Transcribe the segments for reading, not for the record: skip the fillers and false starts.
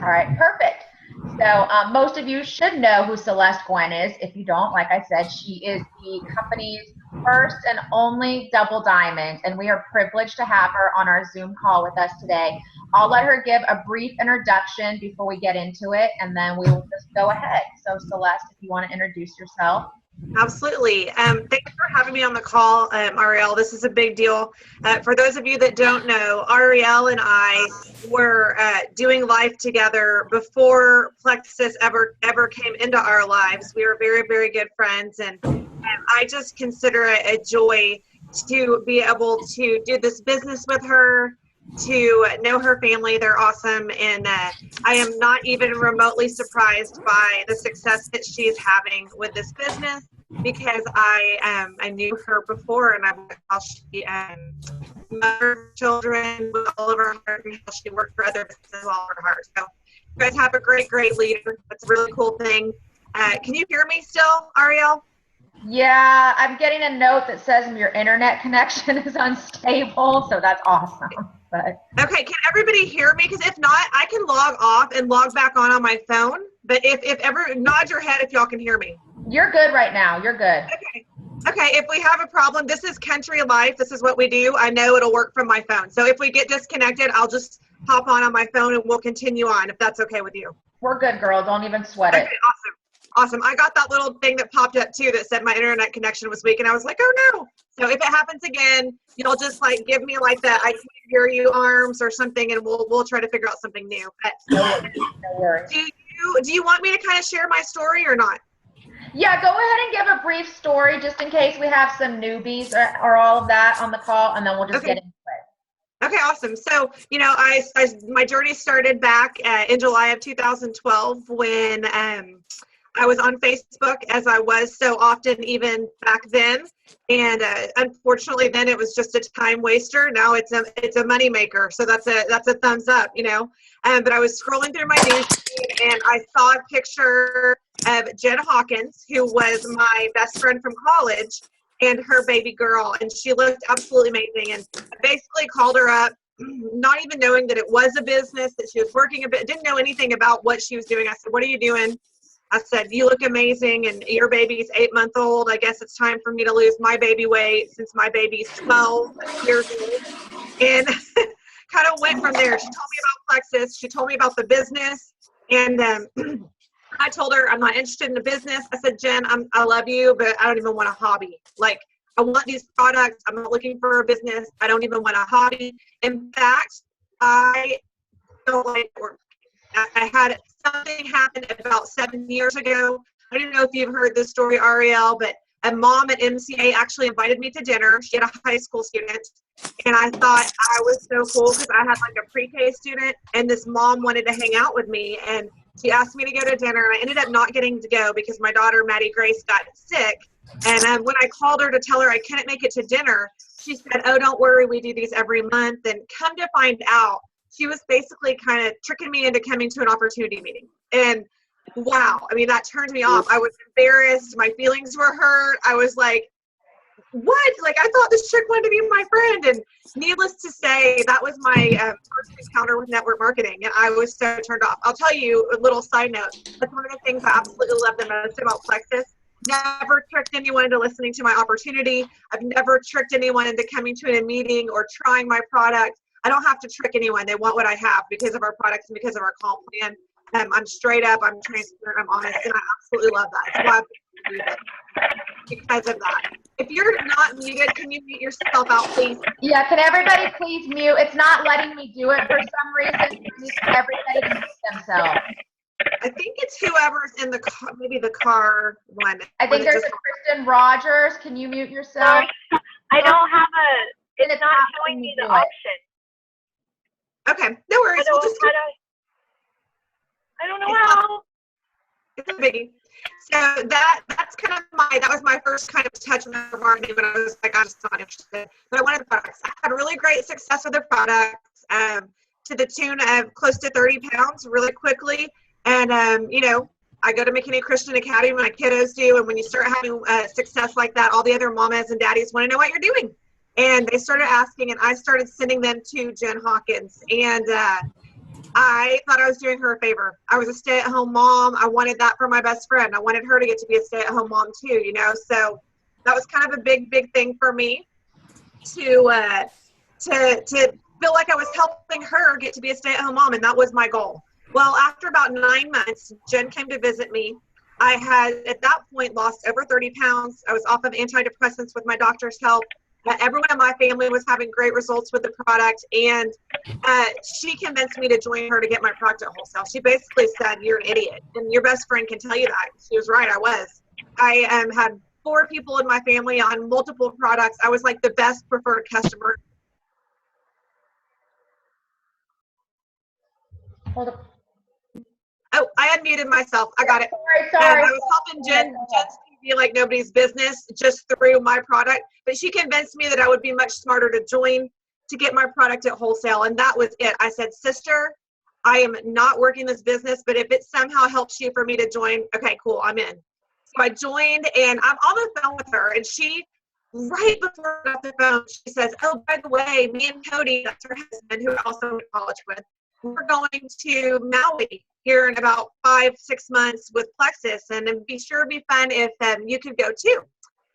All right, perfect. So most of you should know who Celeste Gwynn is. If you don't, like I said, she is the company's first and only double diamond, and we are privileged to have her on our Zoom call with us today. I'll let her give a brief introduction before we get into it, and then we will just go ahead. So Celeste, if you want to introduce yourself. Absolutely. Thank you for having me on the call, Ariel. This is a big deal. For those of you that don't know, Ariel and I were doing life together before Plexus ever came into our lives. We were very, very good friends, and I just consider it a joy to be able to do this business with her, to know her family. They're awesome, and I am not even remotely surprised by the success that she's having with this business, because I knew her before, and I know how she mothered children with all of her heart, and how she worked for other businesses with all of her heart. So you guys have a great leader. That's a really cool thing. Can you hear me still, Ariel? Yeah, I'm getting a note that says your internet connection is unstable, so that's awesome. But okay, can everybody hear me? Because if not, I can log off and log back on my phone. But if ever, nod your head if y'all can hear me. You're good right now. You're good. Okay, if we have a problem, this is country life. This is what we do. I know it'll work from my phone. So if we get disconnected, I'll just hop on my phone and we'll continue on, if that's okay with you. We're good, girl. Don't even sweat it. Okay, awesome. I got that little thing that popped up too that said my internet connection was weak, and I was like, oh no. So if it happens again, you'll just like give me like that I can't hear you arms or something, and we'll try to figure out something new. But no worries. Do you want me to kind of share my story or not? Yeah, go ahead and give a brief story just in case we have some newbies or all of that on the call, and then we'll just get into it. Okay, awesome. So, you know, my journey started back in July of 2012 when I was on Facebook, as I was so often even back then, and unfortunately then it was just a time waster. Now it's a money maker, so that's a thumbs up, you know. But I was scrolling through my newsfeed and I saw a picture of Jen Hawkins, who was my best friend from college, and her baby girl, and she looked absolutely amazing. And I basically called her up, not even knowing that it was a business, that she was working a bit, didn't know anything about what she was doing. I said, what are you doing? I said, you look amazing, and your baby's 8-month-old. I guess it's time for me to lose my baby weight since my baby's 12 years old. And kind of went from there. She told me about Plexus. She told me about the business. And I told her I'm not interested in the business. I said, Jen, I love you, but I don't even want a hobby. Like, I want these products. I'm not looking for a business. I don't even want a hobby. In fact, I don't like work. I had something happen about 7 years ago. I don't know if you've heard this story, Ariel, but a mom at MCA actually invited me to dinner. She had a high school student, and I thought I was so cool because I had like a pre-K student, and this mom wanted to hang out with me, and she asked me to go to dinner, and I ended up not getting to go because my daughter, Maddie Grace, got sick. And when I called her to tell her I couldn't make it to dinner, she said, oh, don't worry, we do these every month. And come to find out, she was basically kind of tricking me into coming to an opportunity meeting. And wow, I mean, that turned me off. I was embarrassed. My feelings were hurt. I was like, what? Like, I thought this chick wanted to be my friend. And needless to say, that was my first encounter with network marketing. And I was so turned off. I'll tell you a little side note. That's one of the things I absolutely love the most about Plexus. Never tricked anyone into listening to my opportunity. I've never tricked anyone into coming to a meeting or trying my product. I don't have to trick anyone. They want what I have because of our products and because of our comp plan. I'm straight up, I'm transparent, I'm honest, and I absolutely love that. That's why I believe it. Because of that. If you're not muted, can you mute yourself out, please? Yeah, can everybody please mute? It's not letting me do it for some reason. I need everybody to mute themselves. I think it's whoever's in the car, maybe the car one. I think there's a Kristen Rogers. Can you mute yourself? I don't have it's not showing me the option. Okay, no worries. I don't know how. It's a biggie. So that was my first kind of touch with marketing, but I was like, I'm just not interested. But I wanted the products. I had really great success with the products, to the tune of close to 30 pounds really quickly. And you know, I go to McKinney Christian Academy, my kiddos do, and when you start having success like that, all the other mamas and daddies want to know what you're doing. And they started asking, and I started sending them to Jen Hawkins. And I thought I was doing her a favor. I was a stay-at-home mom. I wanted that for my best friend. I wanted her to get to be a stay-at-home mom too, you know? So that was kind of a big thing for me to feel like I was helping her get to be a stay-at-home mom, and that was my goal. Well, after about 9 months, Jen came to visit me. I had, at that point, lost over 30 pounds. I was off of antidepressants with my doctor's help. Everyone in my family was having great results with the product, and she convinced me to join her to get my product at wholesale. She basically said, "You're an idiot," and your best friend can tell you that. She was right, I was. I had 4 people in my family on multiple products. I was like the best preferred customer. Hold up. Oh, I unmuted myself. I got it. Sorry. I was helping Jen's TV like nobody's business just through my product, but she convinced me that I would be much smarter to join to get my product at wholesale, and that was it. I said, "Sister, I am not working this business, but if it somehow helps you for me to join, okay, cool, I'm in." So I joined, and I'm on the phone with her, and she, right before I got the phone, she says, "Oh, by the way, me and Cody," that's her husband, who I also went to college with, "we're going to Maui here in about 5-6 months with Plexus, and it'd be sure to be fun if you could go too."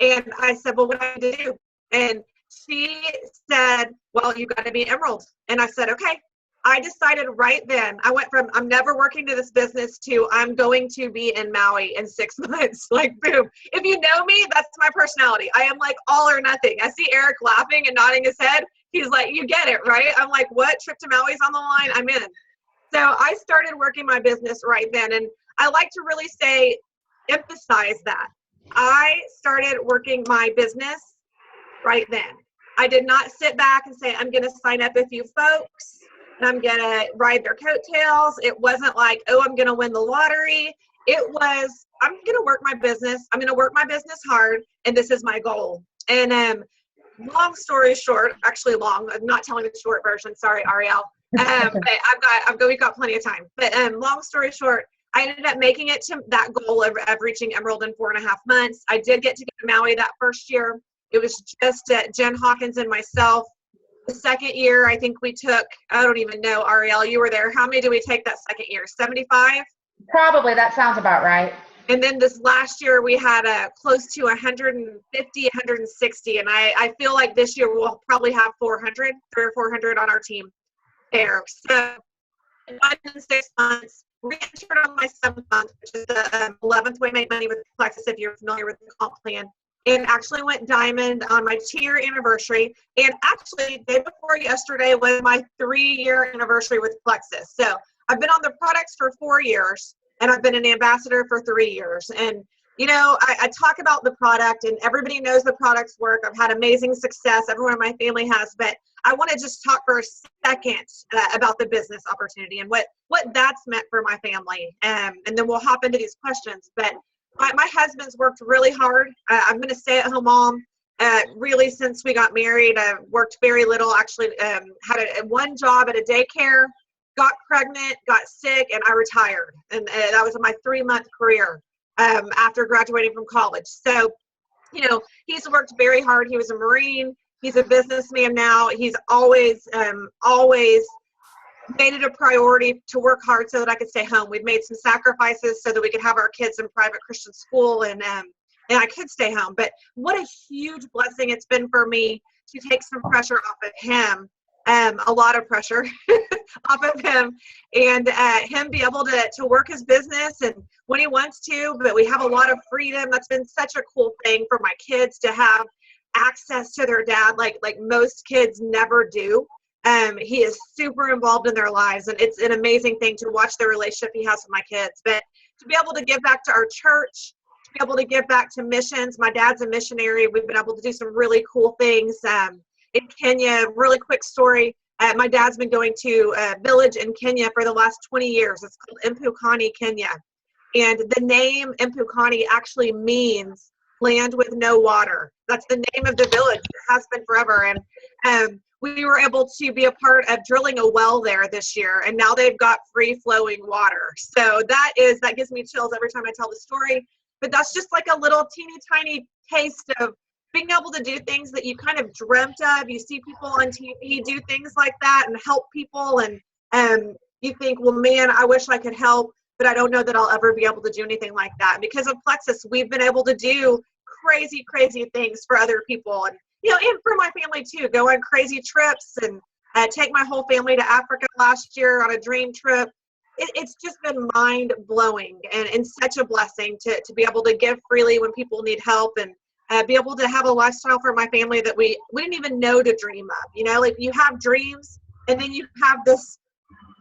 And I said, "Well, what do I need to do?" And she said, "Well, you got to be Emerald." And I said, "Okay." I decided right then, I went from I'm never working to this business to I'm going to be in Maui in 6 months. Like, boom. If you know me, that's my personality. I am like all or nothing. I see Eric laughing and nodding his head. He's like, "You get it, right?" I'm like, "What? Trip to Maui's on the line? I'm in." So I started working my business right then. And I like to really emphasize that. I started working my business right then. I did not sit back and say, "I'm going to sign up a few folks and I'm going to ride their coattails." It wasn't like, "Oh, I'm going to win the lottery." It was, I'm going to work my business. I'm going to work my business hard, and this is my goal. And long story short, actually long, I'm not telling the short version. Sorry, Ariel. But we've got plenty of time. But long story short, I ended up making it to that goal of reaching Emerald in 4.5 months. I did get to go to Maui that first year. It was just Jen Hawkins and myself. The second year, I think we took, I don't even know, Ariel, you were there. How many did we take that second year? 75? Probably, that sounds about right. And then this last year, we had close to 150, 160. And I feel like this year we'll probably have 300 or 400 on our team there. So in 6 months, re-entered on my 7th month, which is the 11th way to make money with Plexus, if you're familiar with the comp plan. And actually went diamond on my 2-year anniversary. And actually, the day before yesterday was my 3-year anniversary with Plexus. So I've been on the products for 4 years, and I've been an ambassador for 3 years. And, you know, I talk about the product, and everybody knows the products work. I've had amazing success. Everyone in my family has. But I want to just talk for a second about the business opportunity and what that's meant for my family. And then we'll hop into these questions. But my husband's worked really hard. I've been a stay-at-home mom really since we got married. I've worked very little. Actually, had one job at a daycare, got pregnant, got sick, and I retired. And that was my 3-month career after graduating from college. So, you know, he's worked very hard. He was a Marine. He's a businessman now. He's always made it a priority to work hard so that I could stay home. We've made some sacrifices so that we could have our kids in private Christian school and I could stay home. But what a huge blessing it's been for me to take some pressure off of him, a lot of pressure off of him, and him be able to work his business and when he wants to, but we have a lot of freedom. That's been such a cool thing for my kids to have access to their dad like most kids never do. He is super involved in their lives, and it's an amazing thing to watch the relationship he has with my kids. But to be able to give back to our church, to be able to give back to missions. My dad's a missionary. We've been able to do some really cool things in Kenya. Really quick story. My dad's been going to a village in Kenya for the last 20 years. It's called Impukani, Kenya. And the name Impukani actually means land with no water. That's the name of the village. It has been forever. And we were able to be a part of drilling a well there this year, and now they've got free flowing water. So that gives me chills every time I tell the story. But that's just like a little teeny tiny taste of being able to do things that you kind of dreamt of. You see people on TV do things like that and help people, and you think, well, man, I wish I could help, but I don't know that I'll ever be able to do anything like that. Because of Plexus, we've been able to do crazy, crazy things for other people. And, and for my family too, go on crazy trips and take my whole family to Africa last year on a dream trip. It's just been mind blowing and such a blessing to be able to give freely when people need help and be able to have a lifestyle for my family that we didn't even know to dream of. Like you have dreams and then you have this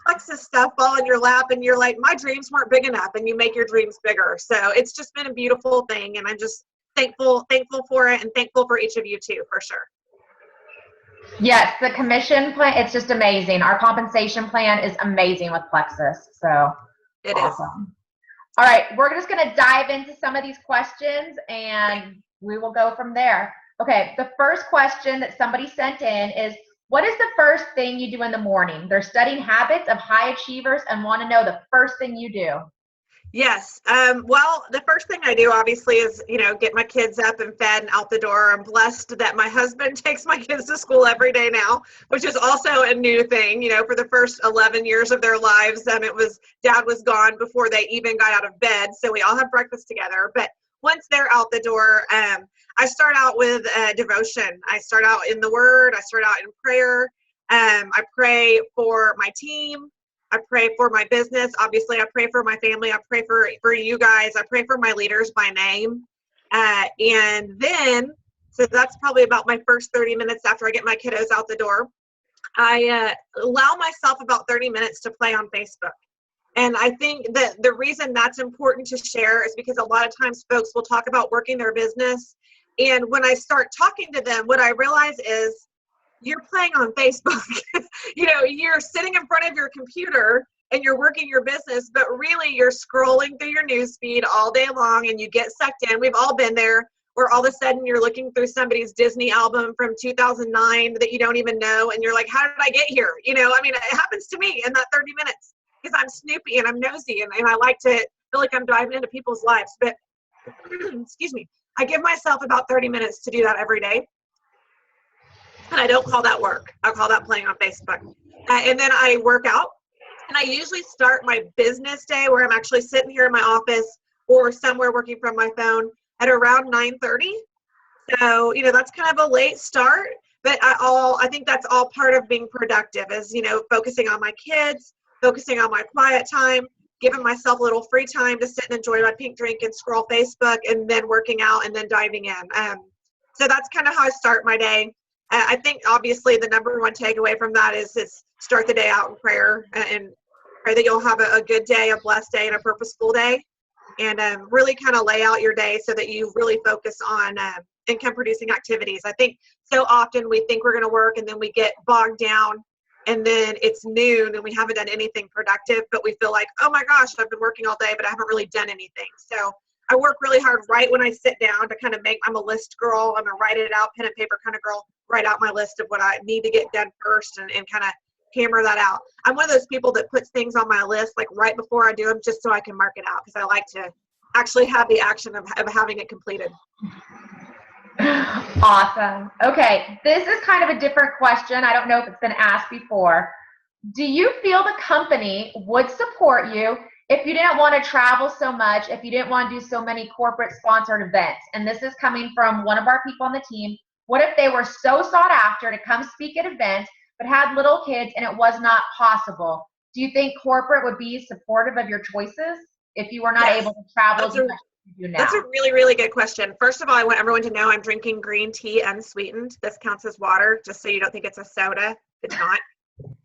Plexus stuff fall in your lap and you're like, my dreams weren't big enough, and you make your dreams bigger. So it's just been a beautiful thing, and I'm just thankful for it, and thankful for each of you too, for sure. Yes, the commission plan, it's just amazing. Our compensation plan is amazing with Plexus. So it awesome. All right, we're just going to dive into some of these questions and we will go from there. Okay, the first question that somebody sent in is, what is the first thing you do in the morning? They're studying habits of high achievers and want to know the first thing you do. Yes. Well, the first thing I do obviously is, get my kids up and fed and out the door. I'm blessed that my husband takes my kids to school every day now, which is also a new thing. For the first 11 years of their lives, Dad was gone before they even got out of bed. So we all have breakfast together. But once they're out the door, I start out with devotion. I start out in the Word. I start out in prayer. I pray for my team. I pray for my business. Obviously, I pray for my family. I pray for you guys. I pray for my leaders by name. And then, so that's probably about my first 30 minutes after I get my kiddos out the door. I allow myself about 30 minutes to play on Facebook. And I think that the reason that's important to share is because a lot of times folks will talk about working their business. And when I start talking to them, what I realize is, you're playing on Facebook. You're sitting in front of your computer and you're working your business, but really you're scrolling through your news feed all day long and you get sucked in. We've all been there, where all of a sudden you're looking through somebody's Disney album from 2009 that you don't even know, and you're like, how did I get here? It happens to me in that 30 minutes because I'm snoopy and I'm nosy and I like to feel like I'm diving into people's lives. But excuse me, I give myself about 30 minutes to do that every day. And I don't call that work. I call that playing on Facebook. And then I work out. And I usually start my business day where I'm actually sitting here in my office or somewhere working from my phone at around 9:30. So, that's kind of a late start. But I think that's all part of being productive is, focusing on my kids, focusing on my quiet time, giving myself a little free time to sit and enjoy my pink drink and scroll Facebook, and then working out and then diving in. So that's kind of how I start my day. I think obviously the number one takeaway from that is start the day out in prayer and pray that you'll have a good day, a blessed day, and a purposeful day, and really kind of lay out your day so that you really focus on income producing activities. I think so often we think we're going to work and then we get bogged down and then it's noon and we haven't done anything productive, but we feel like, oh my gosh, I've been working all day, but I haven't really done anything. So I work really hard right when I sit down to kind of I'm a list girl. I'm a write it out, pen and paper kind of girl, write out my list of what I need to get done first and kind of hammer that out. I'm one of those people that puts things on my list like right before I do them just so I can mark it out because I like to actually have the action of having it completed. Awesome. Okay, this is kind of a different question. I don't know if it's been asked before. Do you feel the company would support you if you didn't want to travel so much, if you didn't want to do so many corporate sponsored events? And this is coming from one of our people on the team. What if they were so sought after to come speak at events, but had little kids and it was not possible? Do you think corporate would be supportive of your choices if you were not able to travel as much as you do now? That's a really, really good question. First of all, I want everyone to know I'm drinking green tea unsweetened. This counts as water, just so you don't think it's a soda. It's not.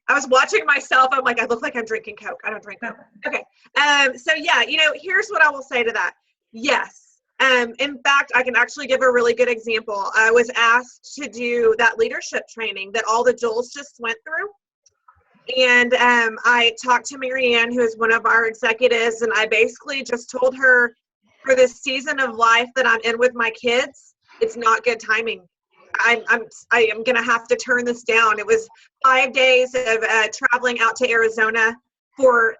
I was watching myself. I'm like, I look like I'm drinking Coke. I don't drink Coke. Okay. So yeah, here's what I will say to that. Yes. In fact, I can actually give a really good example. I was asked to do that leadership training that all the Joels just went through. And I talked to Marianne, who is one of our executives, and I basically just told her for this season of life that I'm in with my kids, it's not good timing. I am going to have to turn this down. It was 5 days of traveling out to Arizona for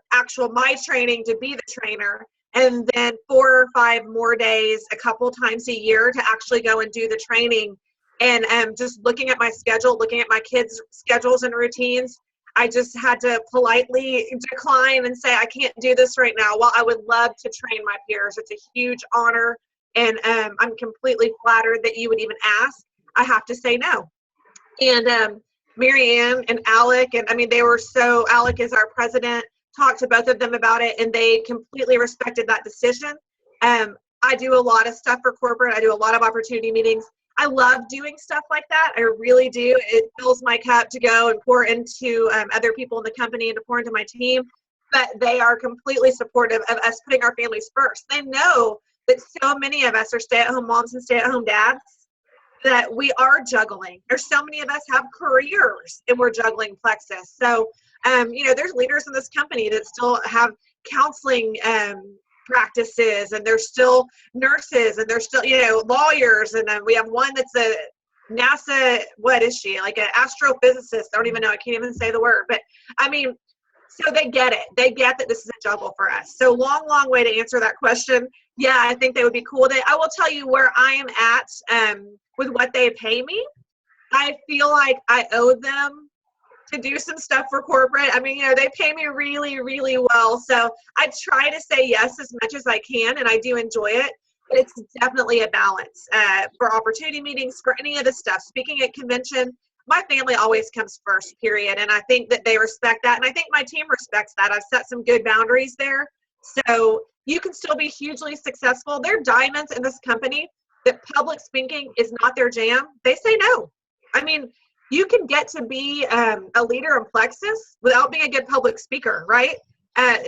my training to be the trainer, and then 4 or 5 more days a couple times a year to actually go and do the training. And just looking at my schedule, looking at my kids' schedules and routines, I just had to politely decline and say, I can't do this right now. While I would love to train my peers, it's a huge honor, and I'm completely flattered that you would even ask. I have to say no. And Mary Ann and Alec, and I mean, Alec is our president, talked to both of them about it, and they completely respected that decision. I do a lot of stuff for corporate. I do a lot of opportunity meetings. I love doing stuff like that. I really do. It fills my cup to go and pour into other people in the company and to pour into my team. But they are completely supportive of us putting our families first. They know that so many of us are stay-at-home moms and stay-at-home dads, that we are juggling. There's so many of us have careers and we're juggling plexus. So, there's leaders in this company that still have counseling practices, and there's still nurses, and there's still, lawyers. And then we have one that's a NASA, what is she? Like an astrophysicist. I don't even know. I can't even say the word. But I mean, so they get it. They get that this is a juggle for us. So long way to answer that question. Yeah, I think they would be cool. I will tell you where I am at with what they pay me. I feel like I owe them to do some stuff for corporate. I mean, they pay me really, really well. So I try to say yes as much as I can, and I do enjoy it. But it's definitely a balance for opportunity meetings, for any of the stuff. Speaking at convention, my family always comes first, period. And I think that they respect that. And I think my team respects that. I've set some good boundaries there. So you can still be hugely successful. There are diamonds in this company that public speaking is not their jam. They say no. I mean, you can get to be a leader in plexus without being a good public speaker, right?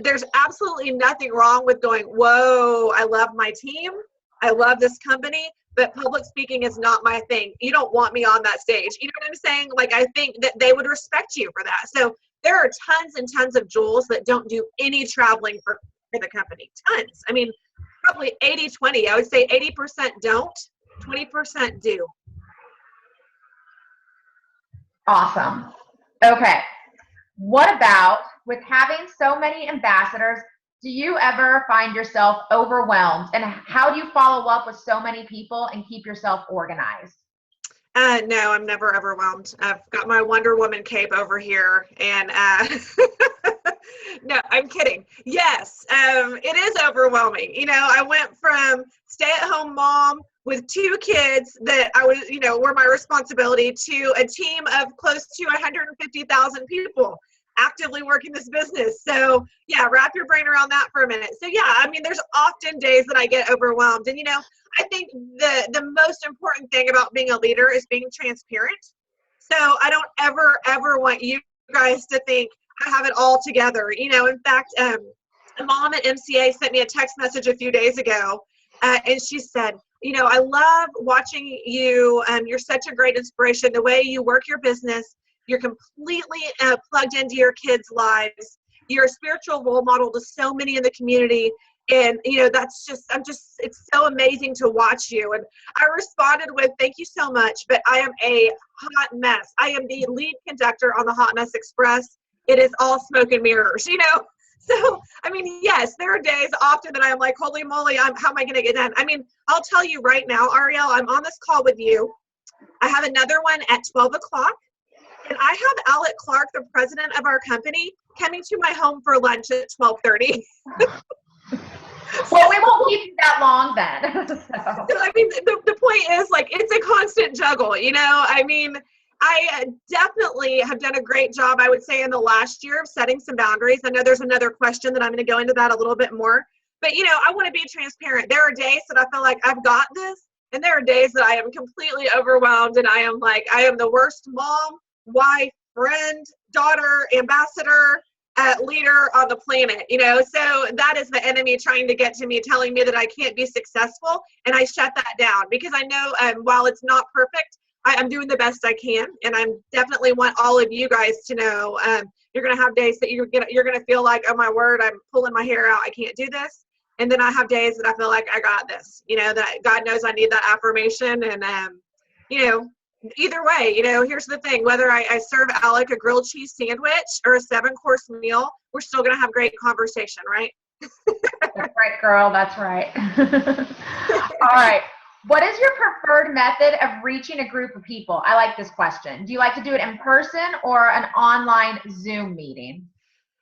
There's absolutely nothing wrong with going, whoa, I love my team. I love this company, but public speaking is not my thing. You don't want me on that stage. You know what I'm saying? Like, I think that they would respect you for that. So there are tons and tons of Jules that don't do any traveling for the company. Tons. I mean, probably 80-20. I would say 80% don't, 20% do. Awesome. Okay. What about with having so many ambassadors, do you ever find yourself overwhelmed? And how do you follow up with so many people and keep yourself organized? No, I'm never overwhelmed. I've got my Wonder Woman cape over here, and no, I'm kidding. Yes, it is overwhelming. I went from stay-at-home mom with 2 kids that I was, were my responsibility, to a team of close to 150,000 people actively working this business. So yeah, wrap your brain around that for a minute. So yeah, I mean, there's often days that I get overwhelmed, and I think the most important thing about being a leader is being transparent. So I don't ever want you guys to think I have it all together. In fact, a mom at MCA sent me a text message a few days ago, and she said, I love watching you. You're such a great inspiration. The way you work your business, you're completely plugged into your kids' lives. You're a spiritual role model to so many in the community. And, it's so amazing to watch you. And I responded with, thank you so much, but I am a hot mess. I am the lead conductor on the Hot Mess Express. It is all smoke and mirrors, So, I mean, yes, there are days often that I'm like, holy moly, how am I going to get done? I mean, I'll tell you right now, Ariel, I'm on this call with you. I have another one at 12 o'clock. And I have Alec Clark, the president of our company, coming to my home for lunch at 12:30. Well, we won't keep you that long then. So, I mean, the point is, like, it's a constant juggle, I mean, I definitely have done a great job, I would say, in the last year of setting some boundaries. I know there's another question that I'm going to go into that a little bit more. But, I want to be transparent. There are days that I feel like I've got this, and there are days that I am completely overwhelmed, and I am the worst mom, wife, friend, daughter, ambassador, leader on the planet, so that is the enemy trying to get to me, telling me that I can't be successful. And I shut that down, because I know while it's not perfect, I'm doing the best I can. And I definitely want all of you guys to know you're going to have days that you're going to feel like, oh my word, I'm pulling my hair out. I can't do this. And then I have days that I feel like I got this, that God knows I need that affirmation. And, either way, here's the thing, whether I serve Alec a grilled cheese sandwich or a 7-course meal, we're still going to have great conversation, right? That's right, girl. That's right. All right. What is your preferred method of reaching a group of people? I like this question. Do you like to do it in person or an online Zoom meeting?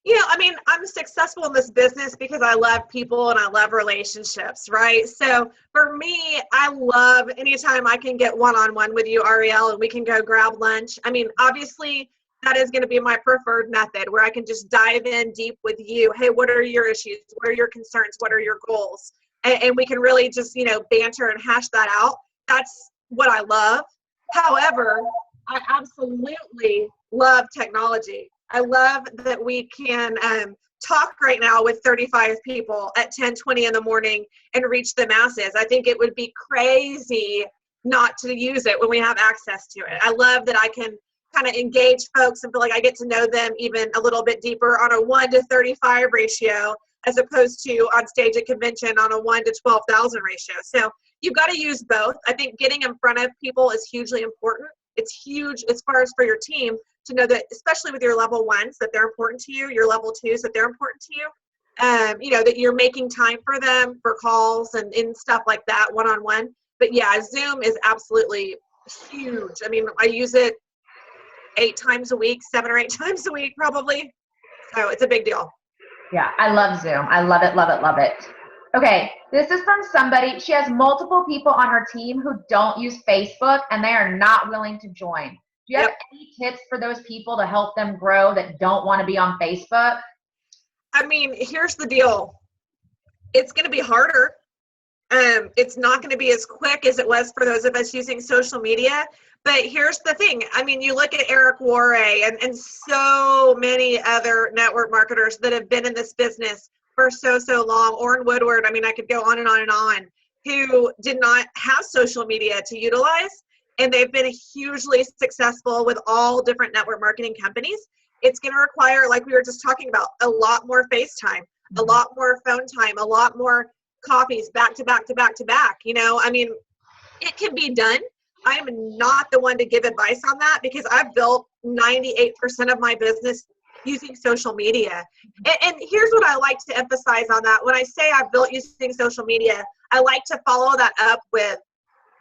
I mean, I'm successful in this business because I love people and I love relationships, right? So for me, I love anytime I can get one-on-one with you, Ariel, and we can go grab lunch. I mean, obviously, that is going to be my preferred method where I can just dive in deep with you. Hey, what are your issues? What are your concerns? What are your goals? And we can really just, banter and hash that out. That's what I love. However, I absolutely love technology. I love that we can talk right now with 35 people at 10:20 in the morning and reach the masses. I think it would be crazy not to use it when we have access to it. I love that I can kind of engage folks and feel like I get to know them even a little bit deeper on a 1-to-35 ratio as opposed to on stage at convention on a 1-to-12,000 ratio. So you've got to use both. I think getting in front of people is hugely important. It's huge as far as for your team to know that, especially with your level ones, that they're important to you, your level twos, that they're important to you. That you're making time for them for calls and stuff like that, one-on-one. But yeah, Zoom is absolutely huge. I mean, I use it 8 times a week, 7 or 8 times a week, probably. So it's a big deal. Yeah, I love Zoom. I love it, love it, love it. Okay, this is from somebody. She has multiple people on her team who don't use Facebook and they are not willing to join. Do you have any tips for those people to help them grow that don't want to be on Facebook? I mean, here's the deal. It's going to be harder. It's not going to be as quick as it was for those of us using social media. But here's the thing. I mean, you look at Eric Worre and so many other network marketers that have been in this business for so long. Orrin Woodward, I mean, I could go on and on and on, who did not have social media to utilize. And they've been hugely successful with all different network marketing companies. It's going to require, like we were just talking about, a lot more FaceTime, a lot more phone time, a lot more coffees back to back to back to back. I mean, it can be done. I'm not the one to give advice on that because I've built 98% of my business using social media. And here's what I like to emphasize on that. When I say I've built using social media, I like to follow that up with,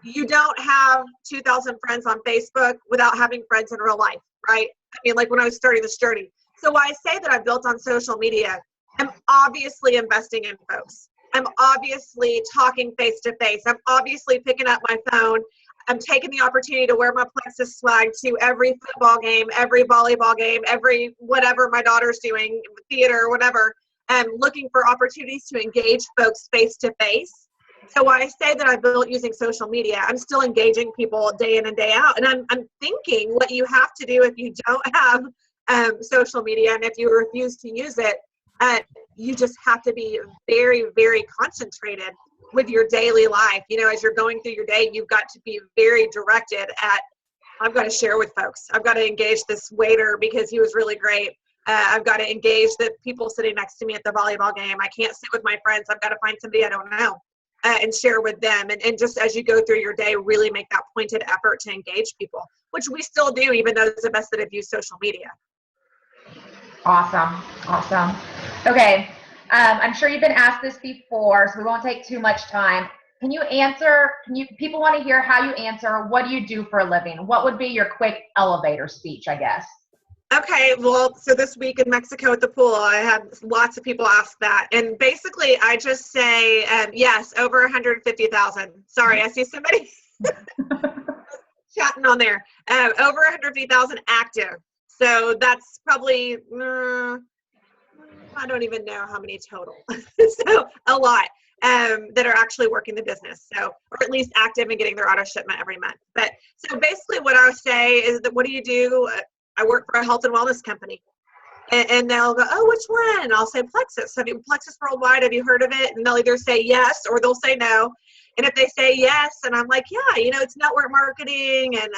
you don't have 2,000 friends on Facebook without having friends in real life, right? I mean, like when I was starting this journey. So when I say that I've built on social media, I'm obviously investing in folks. I'm obviously talking face to face. I'm obviously picking up my phone. I'm taking the opportunity to wear my Plexus swag to every football game, every volleyball game, every whatever my daughter's doing, theater, whatever. I'm looking for opportunities to engage folks face to face. So when I say that I built using social media, I'm still engaging people day in and day out. And I'm thinking what you have to do if you don't have social media and if you refuse to use it, you just have to be very, very concentrated with your daily life. As you're going through your day, you've got to be very directed at, I've got to share with folks. I've got to engage this waiter because he was really great. I've got to engage the people sitting next to me at the volleyball game. I can't sit with my friends. I've got to find somebody I don't know and share with them. And just as you go through your day, really make that pointed effort to engage people, which we still do, even those of us that have used social media. Awesome. Okay. I'm sure you've been asked this before, so we won't take too much time. People want to hear how you answer, what do you do for a living? What would be your quick elevator speech, I guess? Okay, well, so this week in Mexico at the pool, I had lots of people ask that. And basically, I just say, yes, over 150,000. Sorry, I see somebody chatting on there. Over 150,000 active. So that's probably, I don't even know how many total. So a lot that are actually working the business. So, or at least active and getting their auto shipment every month. But so basically what I say is that, what do you do? I work for a health and wellness company. And they'll go, oh, which one? And I'll say Plexus. Plexus Worldwide, have you heard of it? And they'll either say yes or they'll say no. And if they say yes, and I'm like, yeah, it's network marketing, and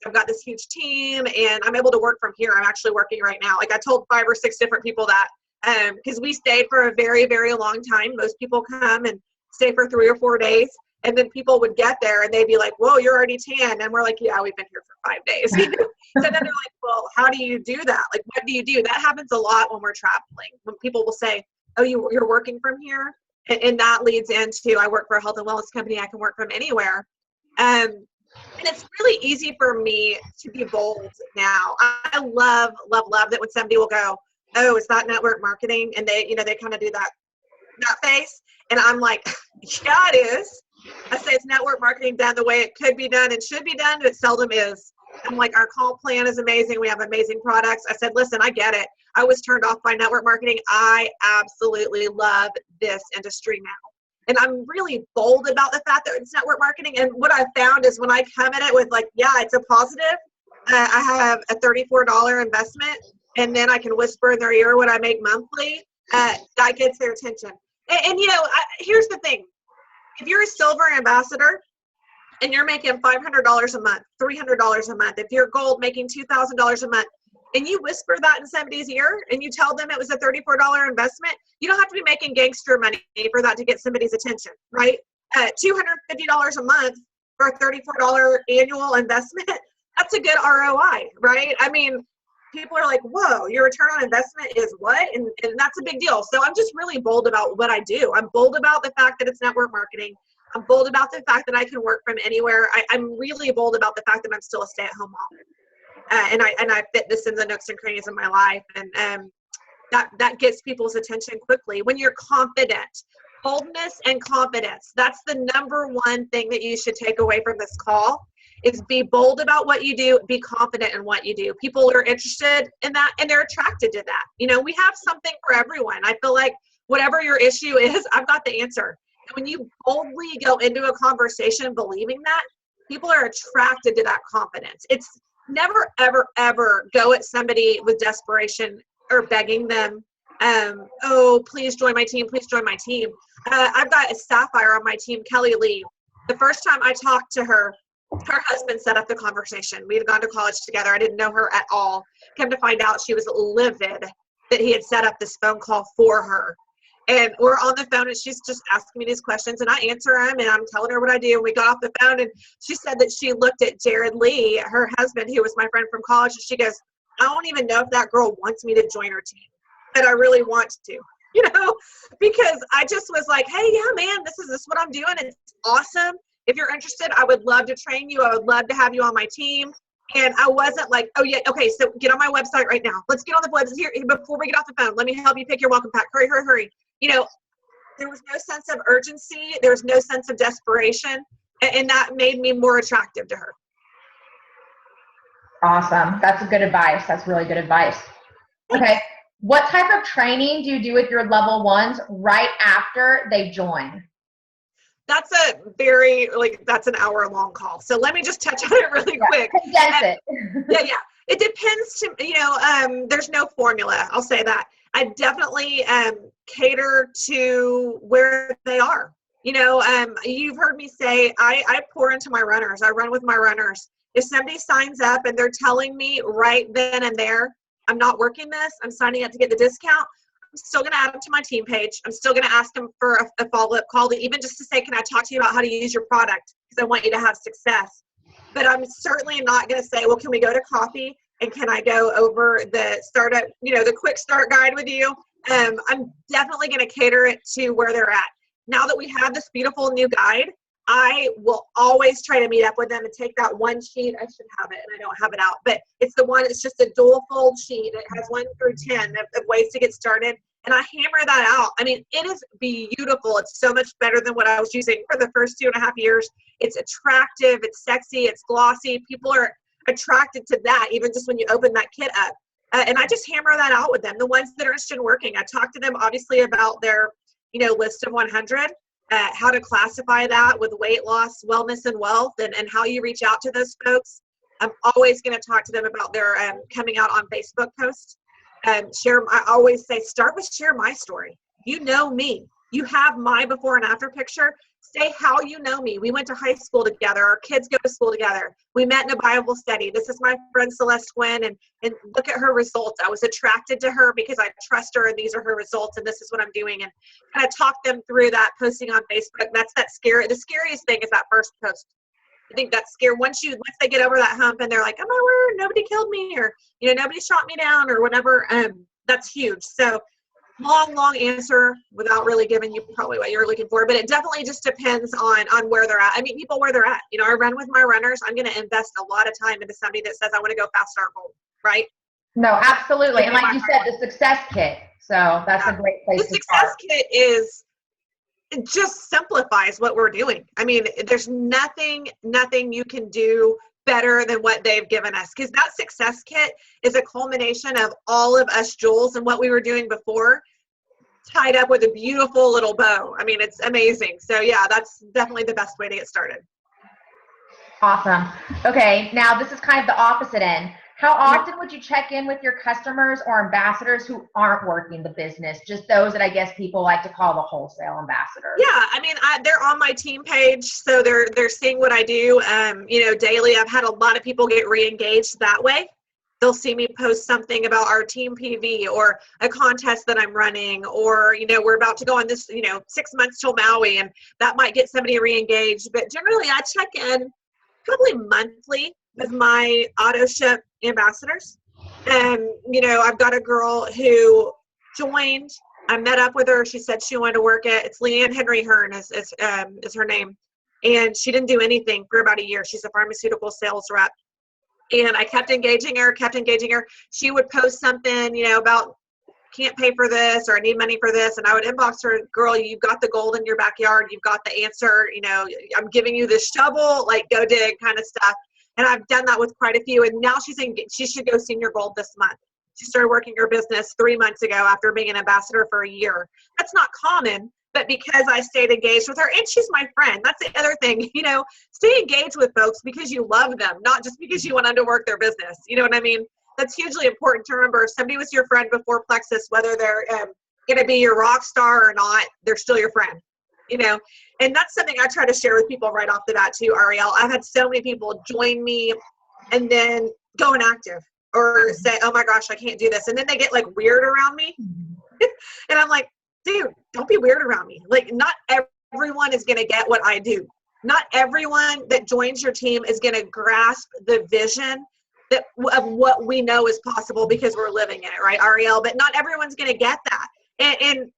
I've got this huge team, and I'm able to work from here. I'm actually working right now. Like I told 5 or 6 different people that because we stayed for a very, very long time. Most people come and stay for 3 or 4 days. And then people would get there and they'd be like, whoa, you're already tan. And we're like, yeah, we've been here for 5 days. So then they're like, well, how do you do that? Like, what do you do? That happens a lot when we're traveling. When people will say, oh, you're working from here? And that leads into, I work for a health and wellness company. I can work from anywhere. And it's really easy for me to be bold now. I love that when somebody will go, oh, is that network marketing? And they, they kind of do that face. And I'm like, yeah, it is. I say it's network marketing done the way it could be done and should be done, but it seldom is. I'm like, our call plan is amazing. We have amazing products. I said, listen, I get it. I was turned off by network marketing. I absolutely love this industry now. And I'm really bold about the fact that it's network marketing. And what I found is when I come at it with like, yeah, it's a positive. I have a $34 investment, and then I can whisper in their ear what I make monthly. That gets their attention. And here's the thing. If you're a silver ambassador and you're making $500 a month, $300 a month, if you're gold making $2,000 a month, and you whisper that in somebody's ear and you tell them it was a $34 investment, you don't have to be making gangster money for that to get somebody's attention, right? $250 a month for a $34 annual investment, that's a good ROI, right? I mean, people are like, whoa, your return on investment is what? And that's a big deal. So I'm just really bold about what I do. I'm bold about the fact that it's network marketing. I'm bold about the fact that I can work from anywhere. I'm really bold about the fact that I'm still a stay-at-home mom. And I fit this in the nooks and crannies of my life. And that gets people's attention quickly. When you're confident, boldness and confidence, that's the number one thing that you should take away from this call, is be bold about what you do, be confident in what you do. People are interested in that and they're attracted to that. We have something for everyone. I feel like whatever your issue is, I've got the answer. And when you boldly go into a conversation believing that, people are attracted to that confidence. It's never, ever, ever go at somebody with desperation or begging them, oh, please join my team, please join my team. I've got a sapphire on my team, Kelly Lee. The first time I talked to her husband set up the conversation. We had gone to college together. I didn't know her at all. Come to find out, she was livid that he had set up this phone call for her. And we're on the phone and she's just asking me these questions and I answer them and I'm telling her what I do. And we got off the phone and she said that she looked at Jared Lee, her husband, who was my friend from college, and she goes, I don't even know if that girl wants me to join her team, but I really want to, because I just was like, hey, yeah, man, this is what I'm doing. It's awesome. If you're interested, I would love to train you. I would love to have you on my team. And I wasn't like, oh yeah, okay, so get on my website right now. Let's get on the website here before we get off the phone. Let me help you pick your welcome pack. Hurry, hurry, hurry. There was no sense of urgency. There was no sense of desperation. And that made me more attractive to her. Awesome. That's good advice. That's really good advice. Okay. What type of training do you do with your level ones right after they join? That's that's an hour-long call. So let me just touch on it really quick. Condense it. Yeah. It depends there's no formula. I'll say that. I definitely cater to where they are. You've heard me say, I pour into my runners. I run with my runners. If somebody signs up and they're telling me right then and there, I'm not working this, I'm signing up to get the discount, I'm still going to add them to my team page. I'm still going to ask them for a follow-up call, even just to say, can I talk to you about how to use your product? Because I want you to have success. But I'm certainly not going to say, well, can we go to coffee? And can I go over the startup, the quick start guide with you? I'm definitely going to cater it to where they're at. Now that we have this beautiful new guide, I will always try to meet up with them and take that one sheet. I should have it, and I don't have it out, but it's the one, it's just a dual fold sheet. It has 1 through 10 of ways to get started. And I hammer that out. I mean, it is beautiful. It's so much better than what I was using for the first 2.5 years. It's attractive. It's sexy. It's glossy. People are attracted to that, even just when you open that kit up. And I just hammer that out with them. The ones that are interested in working, I talk to them obviously about their, list of 100, how to classify that with weight loss, wellness, and wealth, and how you reach out to those folks. I'm always going to talk to them about their coming out on Facebook posts. I always say, start with share my story. You know me. You have my before and after picture. Say how you know me. We went to high school together. Our kids go to school together. We met in a Bible study. This is my friend Celeste Gwynn, and look at her results. I was attracted to her because I trust her, and these are her results, and this is what I'm doing. And kind of talk them through that, posting on Facebook. That's the scariest thing is that first post. I think that's scary. Once they get over that hump and they're like, oh my word, nobody killed me, or nobody shot me down, or whatever, that's huge. So long answer without really giving you probably what you're looking for, but it definitely just depends on where they're at. I meet people where they're at. You know, I run with my runners. I'm going to invest a lot of time into somebody that says, I want to go fast, start goal, right? No, absolutely. And like you said, the success kit. So that's a great place the to start. success kit it just simplifies what we're doing. I mean, there's nothing you can do better than what they've given us, because that success kit is a culmination of all of us jewels and what we were doing before, tied up with a beautiful little bow. I mean, it's amazing. So yeah, that's definitely the best way to get started. Awesome. Okay, now this is kind of the opposite end. How often would you check in with your customers or ambassadors who aren't working the business? Just those that I guess people like to call the wholesale ambassadors. Yeah, I mean, they're on my team page, so they're seeing what I do. You know, daily. I've had a lot of people get re-engaged that way. They'll see me post something about our team PV or a contest that I'm running, or, you know, we're about to go on this, 6 months till Maui, and that might get somebody re-engaged. But generally, I check in probably monthly with my auto ship ambassadors. And, I've got a girl who joined. I met up with her. She said she wanted to work it. It's Leanne Henry Hearn is her name. And she didn't do anything for about a year. She's a pharmaceutical sales rep. And I kept engaging her. She would post something, about can't pay for this, or I need money for this. And I would inbox her, girl, you've got the gold in your backyard. You've got the answer. I'm giving you this shovel, like go dig kind of stuff. And I've done that with quite a few. And now she's she should go senior gold this month. She started working her business 3 months ago after being an ambassador for a year. That's not common, but because I stayed engaged with her, and she's my friend. That's the other thing, stay engaged with folks because you love them, not just because you want them to work their business. You know what I mean? That's hugely important to remember. If somebody was your friend before Plexus, whether they're going to be your rock star or not, they're still your friend, and that's something I try to share with people right off the bat too, Ariel. I've had so many people join me and then go inactive or say, oh my gosh, I can't do this. And then they get like weird around me. And I'm like, dude, don't be weird around me. Like, not everyone is going to get what I do. Not everyone that joins your team is going to grasp the vision of what we know is possible because we're living in it, right, Ariel? But not everyone's going to get that. And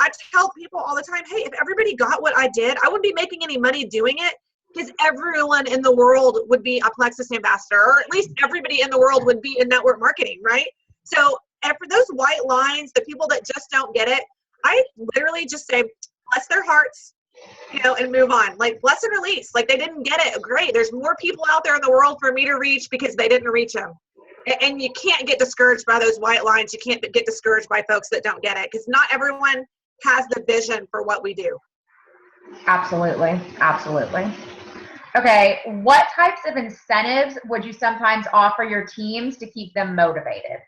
I tell people all the time, hey, if everybody got what I did, I wouldn't be making any money doing it, because everyone in the world would be a Plexus ambassador, or at least everybody in the world would be in network marketing, right? So, and for those white lines, the people that just don't get it, I literally just say, bless their hearts, and move on. Like, bless and release. Like, they didn't get it. Great. There's more people out there in the world for me to reach because they didn't reach them. And you can't get discouraged by those white lines. You can't get discouraged by folks that don't get it, because not everyone has the vision for what we do. Absolutely. Absolutely. Okay. What types of incentives would you sometimes offer your teams to keep them motivated?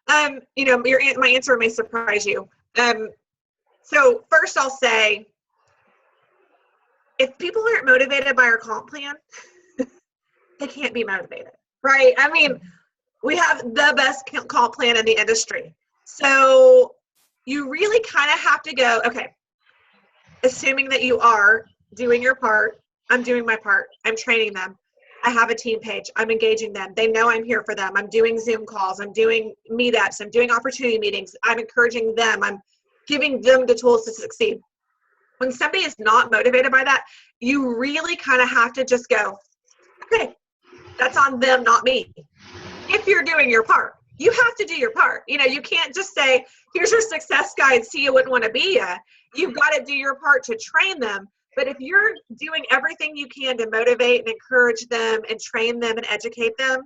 My answer may surprise you. So first I'll say, if people aren't motivated by our comp plan, they can't be motivated, right? I mean, we have the best comp plan in the industry. So you really kind of have to go, okay, assuming that you are doing your part, I'm doing my part, I'm training them, I have a team page, I'm engaging them, they know I'm here for them, I'm doing Zoom calls, I'm doing meetups, I'm doing opportunity meetings, I'm encouraging them, I'm giving them the tools to succeed. When somebody is not motivated by that, you really kind of have to just go, okay, that's on them, not me. If you're doing your part, you have to do your part. You can't just say, here's your success guide, see you wouldn't want to be ya. You've got to do your part to train them. But if you're doing everything you can to motivate and encourage them and train them and educate them,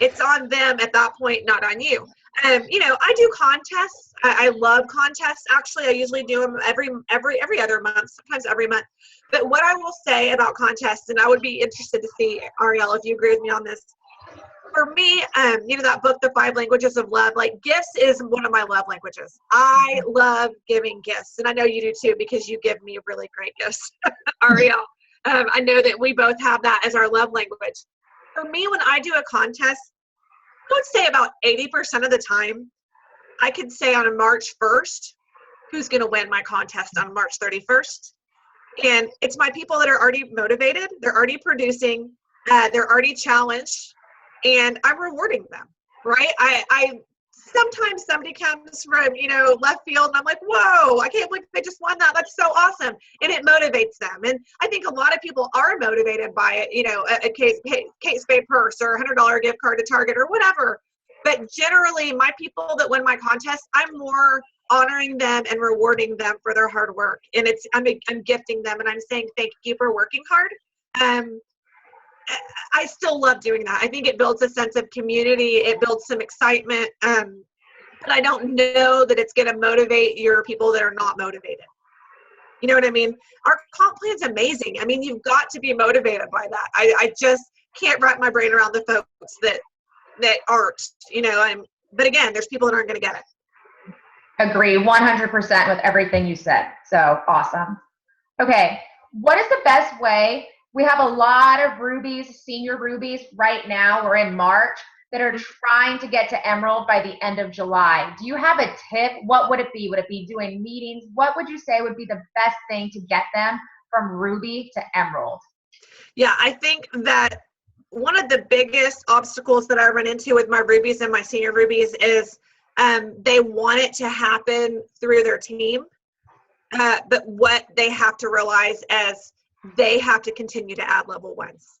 it's on them at that point, not on you. I do contests. I love contests. Actually, I usually do them every other month, sometimes every month. But what I will say about contests, and I would be interested to see, Ariel, if you agree with me on this. For me, that book, The 5 Languages of Love, like, gifts is one of my love languages. I love giving gifts. And I know you do too, because you give me really great gifts, Ariel. I know that we both have that as our love language. For me, when I do a contest, I would say about 80% of the time, I could say on March 1st, who's going to win my contest on March 31st. And it's my people that are already motivated. They're already producing. They're already challenged. And I'm rewarding them, right? I sometimes somebody comes from, left field and I'm like, whoa, I can't believe they just won that. That's so awesome. And it motivates them. And I think a lot of people are motivated by it, a Kate Spade purse or $100 gift card to Target or whatever. But generally, my people that win my contest, I'm more honoring them and rewarding them for their hard work. And I'm gifting them and I'm saying thank you for working hard. I still love doing that. I think it builds a sense of community. It builds some excitement. But I don't know that it's going to motivate your people that are not motivated. You know what I mean? Our comp plan's amazing. I mean, you've got to be motivated by that. I just can't wrap my brain around the folks that aren't, but again, there's people that aren't going to get it. Agree 100% with everything you said. So awesome. Okay. What is the best way? We have a lot of rubies, senior rubies right now. We're in March that are trying to get to Emerald by the end of July. Do you have a tip? What would it be? Would it be doing meetings? What would you say would be the best thing to get them from ruby to Emerald? Yeah, I think that one of the biggest obstacles that I run into with my rubies and my senior rubies is they want it to happen through their team. But what they have to realize is they have to continue to add level ones.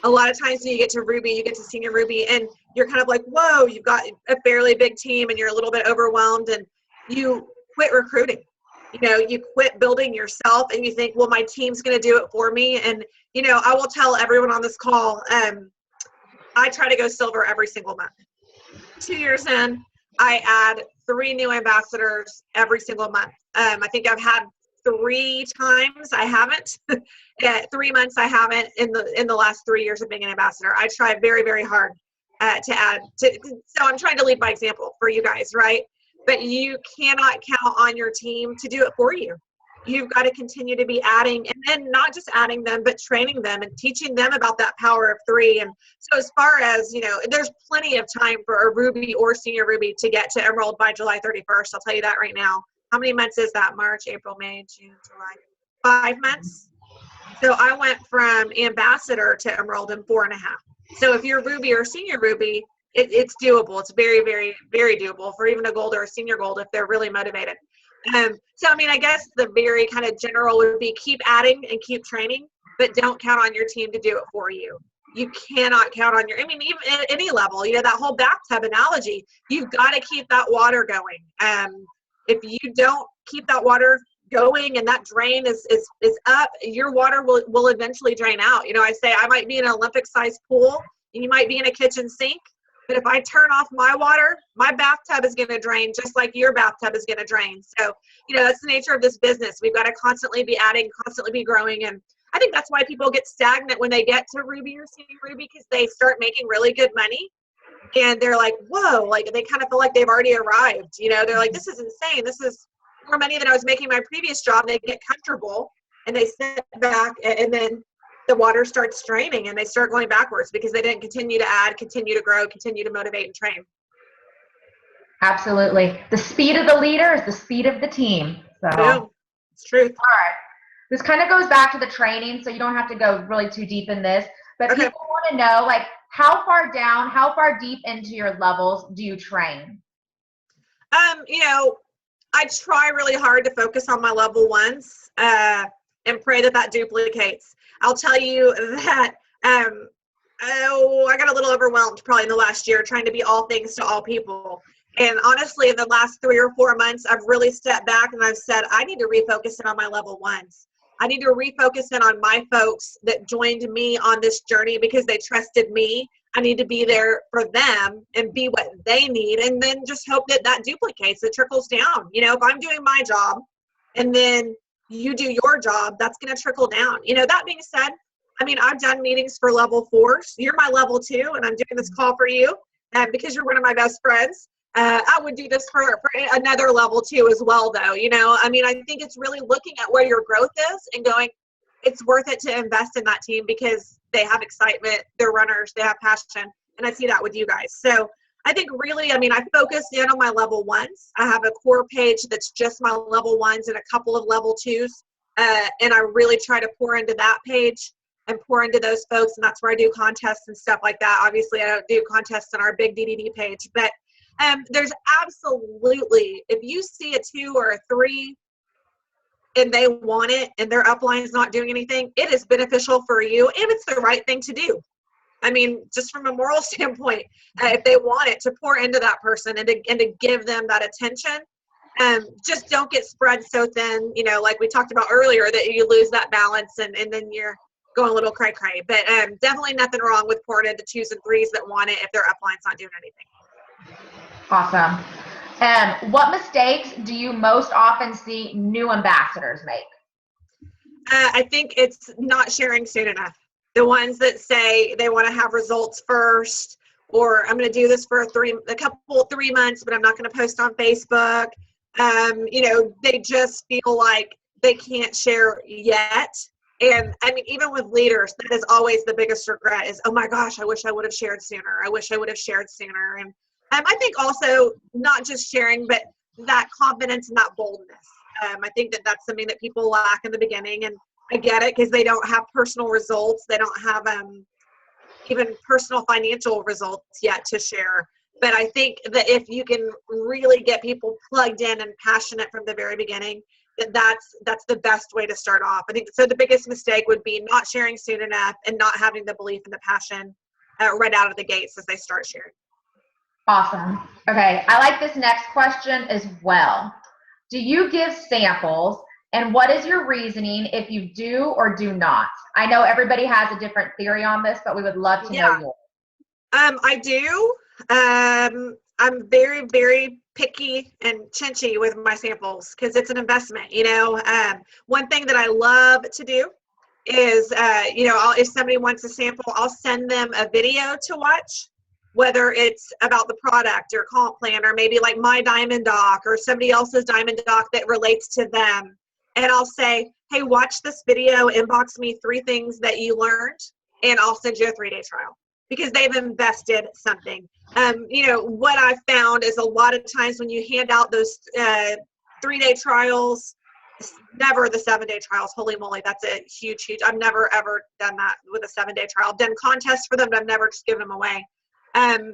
A lot of times when you get to ruby, you get to senior ruby, and you're kind of like, whoa, you've got a fairly big team and you're a little bit overwhelmed, and you quit recruiting. You quit building yourself and you think, well, my team's going to do it for me. And, I will tell everyone on this call, I try to go silver every single month. 2 years in, I add 3 new ambassadors every single month. I think I've had 3 times I haven't. 3 months I haven't in the last 3 years of being an ambassador. I try very, very hard to add. So I'm trying to lead by example for you guys, right? But you cannot count on your team to do it for you. You've got to continue to be adding, and then not just adding them, but training them and teaching them about that power of 3. And so as far as, there's plenty of time for a ruby or senior ruby to get to Emerald by July 31st. I'll tell you that right now. How many months is that? March, April, May, June, July. 5 months. So I went from ambassador to Emerald in 4.5. So if you're ruby or senior ruby, it's doable. It's very, very, very doable for even a gold or a senior gold if they're really motivated. So, I guess the very kind of general would be keep adding and keep training, but don't count on your team to do it for you. You cannot count on even at any level, that whole bathtub analogy, you've got to keep that water going. If you don't keep that water going and that drain is up, your water will eventually drain out. I say I might be in an Olympic-sized pool and you might be in a kitchen sink, but if I turn off my water, my bathtub is going to drain just like your bathtub is going to drain. So, that's the nature of this business. We've got to constantly be adding, constantly be growing. And I think that's why people get stagnant when they get to ruby or senior ruby, because they start making really good money. And they're like, whoa, like they kind of feel like they've already arrived. They're like, this is insane. This is more money than I was making my previous job. They get comfortable and they sit back, and then the water starts draining and they start going backwards because they didn't continue to add, continue to grow, continue to motivate and train. Absolutely. The speed of the leader is the speed of the team. So yeah, it's truth. All right. This kind of goes back to the training, so you don't have to go really too deep in this, but Okay. people want to know, like, how far deep into your levels do you train? I try really hard to focus on my level ones and pray that duplicates. I'll tell you that I got a little overwhelmed probably in the last year trying to be all things to all people. And honestly, in the last 3 or 4 months, I've really stepped back and I've said, I need to refocus in on my level ones. I need to refocus in on my folks that joined me on this journey because they trusted me. I need to be there for them and be what they need, and then just hope that duplicates, it trickles down. If I'm doing my job and then you do your job, that's going to trickle down. That being said, I've done meetings for level 4s. You're my level 2, and I'm doing this call for you because you're one of my best friends. I would do this for another level 2 as well, though. I think it's really looking at where your growth is and going, it's worth it to invest in that team because they have excitement, they're runners, they have passion, and I see that with you guys. So I think really, I focus in on my level 1s. I have a core page that's just my level 1s and a couple of level 2s, and I really try to pour into that page and pour into those folks, and that's where I do contests and stuff like that. Obviously, I don't do contests on our big DDD page, but There's absolutely, if you see a 2 or a 3 and they want it and their upline is not doing anything, it is beneficial for you and it's the right thing to do. I mean, just from a moral standpoint, if they want it, to pour into that person and to give them that attention. Just don't get spread so thin, like we talked about earlier, that you lose that balance and then you're going a little cray-cray. But definitely nothing wrong with pouring into 2s and 3s that want it if their upline's not doing anything. Awesome. What mistakes do you most often see new ambassadors make? I think it's not sharing soon enough. The ones that say they want to have results first, or I'm going to do this for 3 months, but I'm not going to post on Facebook. They just feel like they can't share yet. And I mean, even with leaders, that is always the biggest regret is, oh my gosh, I wish I would have shared sooner. I wish I would have shared sooner. And I think also not just sharing, but that confidence and that boldness. I think that that's something that people lack in the beginning. And I get it because they don't have personal results. They don't have even personal financial results yet to share. But I think that if you can really get people plugged in and passionate from the very beginning, that's the best way to start off. I think so. The biggest mistake would be not sharing soon enough and not having the belief and the passion right out of the gates as they start sharing. Awesome. Okay, I like this next question as well. Do you give samples, and what is your reasoning if you do or do not? I know everybody has a different theory on this, but we would love to know yours. I do. I'm very, very picky and chinchy with my samples because it's an investment. One thing that I love to do is, if somebody wants a sample, I'll send them a video to watch, whether it's about the product or comp plan or maybe like my diamond doc or somebody else's diamond doc that relates to them. And I'll say, hey, watch this video, inbox me 3 things that you learned, and I'll send you a 3-day trial because they've invested something. What I've found is a lot of times when you hand out those 3-day trials, never the 7-day trials. Holy moly, that's a huge. I've never, ever done that with a 7-day trial. I've done contests for them, but I've never just given them away.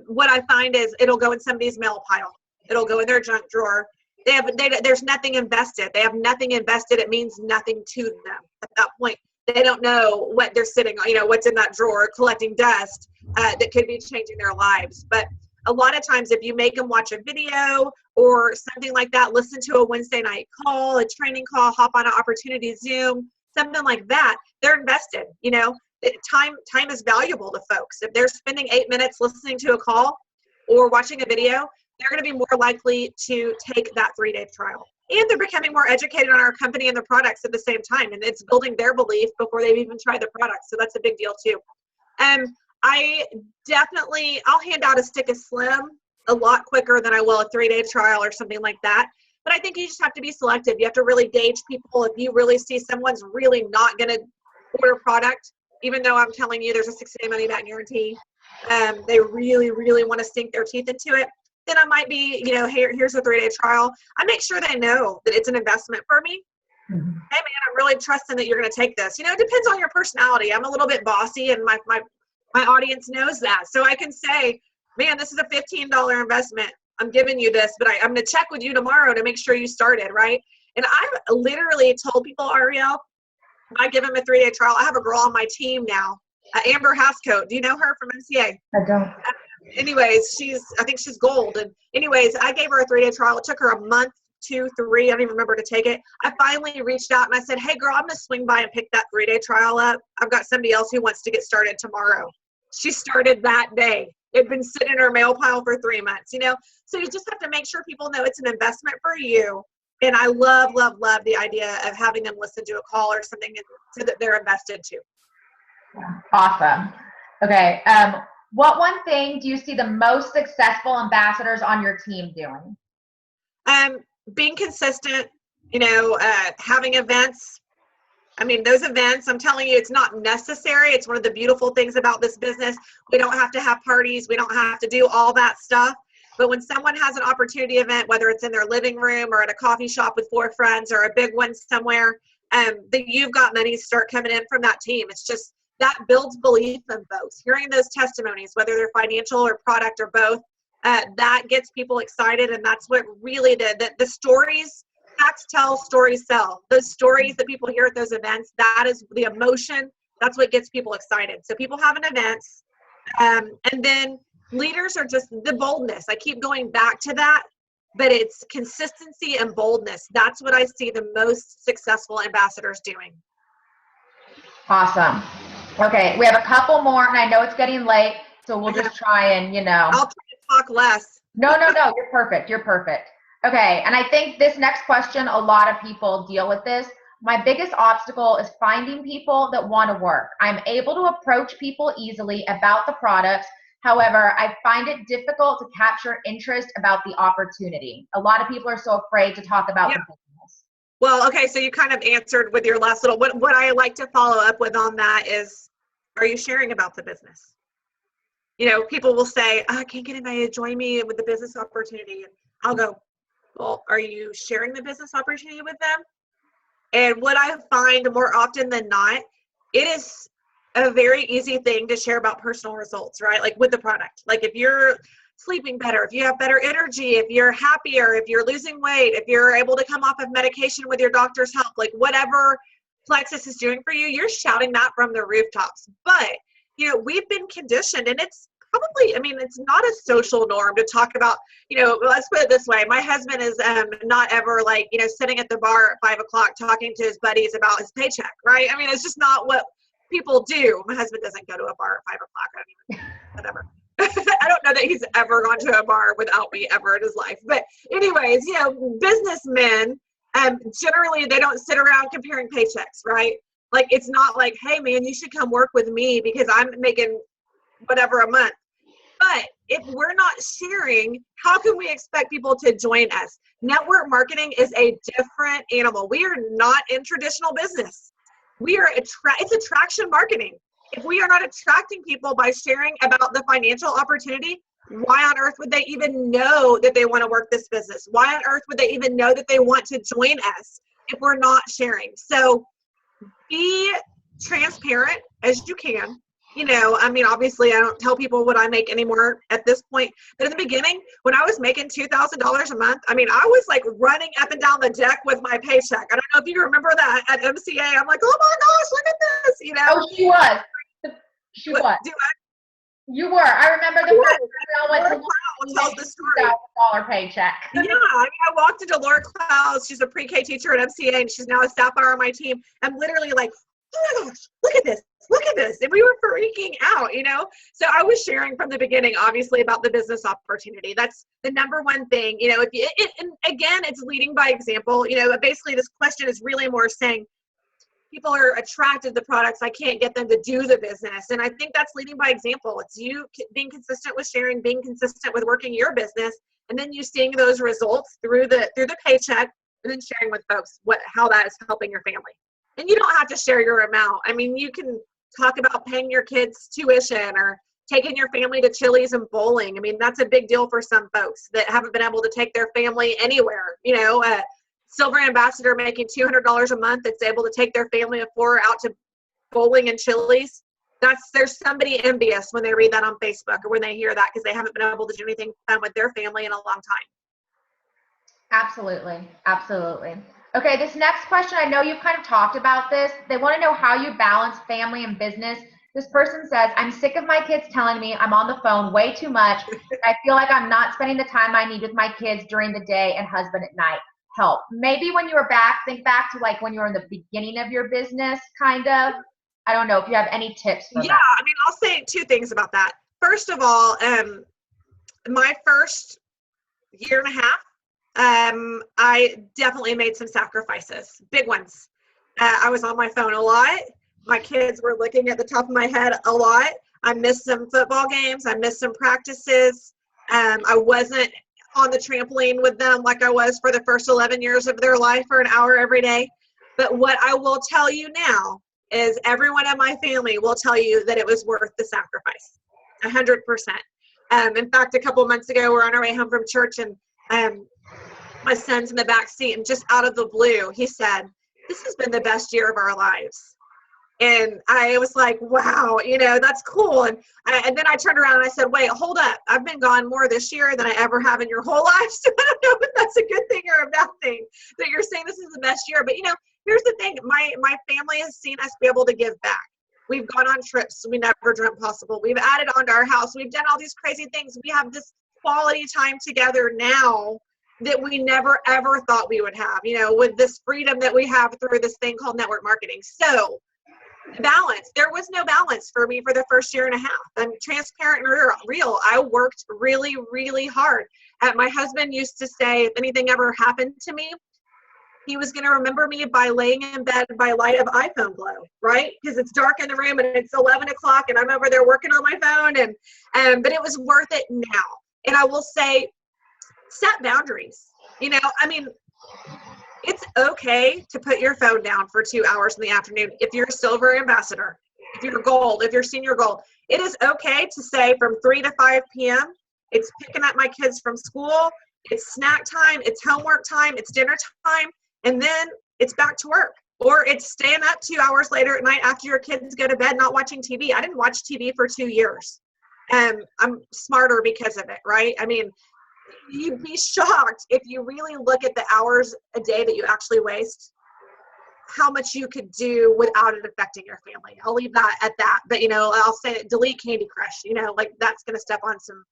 What I find is it'll go in somebody's mail pile. It'll go in their junk drawer. There's nothing invested. They have nothing invested. It means nothing to them at that point. They don't know what they're sitting on, what's in that drawer collecting dust that could be changing their lives. But a lot of times if you make them watch a video or something like that, listen to a Wednesday night call, a training call, hop on an opportunity Zoom, something like that, they're invested. Time is valuable to folks. If they're spending 8 minutes listening to a call or watching a video, they're going to be more likely to take that 3-day trial. And they're becoming more educated on our company and the products at the same time. And it's building their belief before they've even tried the product. So that's a big deal too. I'll hand out a stick of Slim a lot quicker than I will a 3-day trial or something like that. But I think you just have to be selective. You have to really gauge people. If you really see someone's really not going to order product, even though I'm telling you there's a 60-day money-back guarantee, they really, really want to sink their teeth into it, then I might be, here's a 3-day trial. I make sure they know that it's an investment for me. Mm-hmm. Hey, man, I'm really trusting that you're going to take this. It depends on your personality. I'm a little bit bossy, and my audience knows that. So I can say, man, this is a $15 investment. I'm giving you this, but I'm going to check with you tomorrow to make sure you started, right? And I've literally told people, Ariel, I give them a 3-day trial. I have a girl on my team now, Amber Hascoat. Do you know her from MCA? I don't. Anyways, I think she's gold. And anyways, I gave her a 3-day trial. It took her a month, 2, 3, I don't even remember to take it. I finally reached out and I said, hey girl, I'm going to swing by and pick that 3-day trial up. I've got somebody else who wants to get started tomorrow. She started that day. It'd been sitting in her mail pile for 3 months, So you just have to make sure people know it's an investment for you. And I love, love, love the idea of having them listen to a call or something so that they're invested too. Awesome. Okay. What one thing do you see the most successful ambassadors on your team doing? Being consistent, having events. I mean, those events, I'm telling you, it's not necessary. It's one of the beautiful things about this business. We don't have to have parties. We don't have to do all that stuff. But when someone has an opportunity event, whether it's in their living room or at a coffee shop with 4 friends or a big one somewhere, that you've got money start coming in from that team. It's just, that builds belief in folks. Hearing those testimonies, whether they're financial or product or both, that gets people excited, and that's what really the stories, facts tell, stories sell. Those stories that people hear at those events, that is the emotion. That's what gets people excited. So people having events, and then leaders are just the boldness. I keep going back to that, but it's consistency and boldness. That's what I see the most successful ambassadors doing. Awesome. Okay, we have a couple more, and I know it's getting late, so we'll just try and, I'll try to talk less. No, you're perfect. You're perfect. Okay, and I think this next question, a lot of people deal with this. My biggest obstacle is finding people that want to work. I'm able to approach people easily about the products. However, I find it difficult to capture interest about the opportunity. A lot of people are so afraid to talk about the business. Well, okay, so you kind of answered with your last little, what I like to follow up with on that is, are you sharing about the business? You know, people will say, oh, I can't get anybody to join me with the business opportunity. And I'll go, well, are you sharing the business opportunity with them? And what I find more often than not, it is a very easy thing to share about personal results, right? Like with the product. Like if you're sleeping better, if you have better energy, if you're happier, if you're losing weight, if you're able to come off of medication with your doctor's help, like whatever Plexus is doing for you, you're shouting that from the rooftops. But, you know, we've been conditioned, and it's probably, I mean, it's not a social norm to talk about, you know, let's put it this way. My husband is not ever like, you know, sitting at the bar at 5 o'clock talking to his buddies about his paycheck, right? I mean, it's just not what people do. My husband doesn't go to a bar at 5 o'clock. I don't even, whatever. I don't know that he's ever gone to a bar without me ever in his life. But anyways, you know, businessmen, generally they don't sit around comparing paychecks, right? Like, it's not like, hey man, you should come work with me because I'm making whatever a month. But if we're not sharing, how can we expect people to join us? Network marketing is a different animal. We are not in traditional business. We are it's attraction marketing. If we are not attracting people by sharing about the financial opportunity, why on earth would they even know that they want to work this business? Why on earth would they even know that they want to join us if we're not sharing? So be transparent as you can. You know, I mean, obviously I don't tell people what I make anymore at this point, but in the beginning, when I was making $2,000 a month, I mean, I was like running up and down the deck with my paycheck. I don't know if you remember that at MCA. I'm like, oh my gosh, look at this, you know? Oh, she was. She was. You were. I remember the first time I went to tells the story. $2,000 paycheck. Yeah, I mean, I walked into Laura Clouds. She's a pre-K teacher at MCA, and she's now a sapphire on my team. I'm literally like, oh my gosh, look at this. Look at this. And we were freaking out, you know? So I was sharing from the beginning, obviously, about the business opportunity. That's the number one thing. You know, and again, it's leading by example. You know, basically this question is really more saying, people are attracted to products. I can't get them to do the business. And I think that's leading by example. It's you being consistent with sharing, being consistent with working your business, and then you seeing those results through the paycheck, and then sharing with folks how that is helping your family. And you don't have to share your amount. I mean, you can talk about paying your kids tuition or taking your family to Chili's and bowling. I mean, that's a big deal for some folks that haven't been able to take their family anywhere. You know, Silver Ambassador making $200 a month that's able to take their family of 4 out to bowling and Chili's. There's somebody envious when they read that on Facebook or when they hear that, because they haven't been able to do anything fun with their family in a long time. Absolutely. Absolutely. Okay, this next question, I know you've kind of talked about this. They want to know how you balance family and business. This person says, I'm sick of my kids telling me I'm on the phone way too much. I feel like I'm not spending the time I need with my kids during the day and husband at night. Help. Maybe when you were think back to like when you were in the beginning of your business, kind of. I don't know if you have any tips for that. Yeah, I mean, I'll say 2 things about that. First of all, my first year and a half, I definitely made some sacrifices, big ones. I was on my phone a lot. My kids were looking at the top of my head a lot. I missed some football games. I missed some practices. I wasn't on the trampoline with them like I was for the first 11 years of their life for an hour every day. But what I will tell you now is everyone in my family will tell you that it was worth the sacrifice, 100%. In fact, a couple months ago, we're on our way home from church, and my son's in the back seat, and just out of the blue, he said, this has been the best year of our lives. And I was like, wow, you know, that's cool. And then I turned around and I said, wait, hold up. I've been gone more this year than I ever have in your whole life. So I don't know if that's a good thing or a bad thing that you're saying this is the best year. But, you know, here's the thing. My family has seen us be able to give back. We've gone on trips we never dreamt possible. We've added onto our house. We've done all these crazy things. We have this quality time together now that we never, ever thought we would have, you know, with this freedom that we have through this thing called network marketing. So balance. There was no balance for me for the first year and a half. I'm transparent and real. I worked really, really hard. My husband used to say, if anything ever happened to me, he was going to remember me by laying in bed by light of iPhone glow, right? Because it's dark in the room and it's 11 o'clock and I'm over there working on my phone. But it was worth it now. And I will say, set boundaries. You know, I mean, it's okay to put your phone down for 2 hours in the afternoon if you're a silver ambassador, if you're gold, if you're senior gold. It is okay to say from 3 to 5 p.m., it's picking up my kids from school, it's snack time, it's homework time, it's dinner time, and then it's back to work. Or it's staying up 2 hours later at night after your kids go to bed not watching TV. I didn't watch TV for 2 years. And I'm smarter because of it, right? I mean, you'd be shocked if you really look at the hours a day that you actually waste, how much you could do without it affecting your family. I'll leave that at that. But, you know, I'll say delete Candy Crush, you know, like that's going to step on some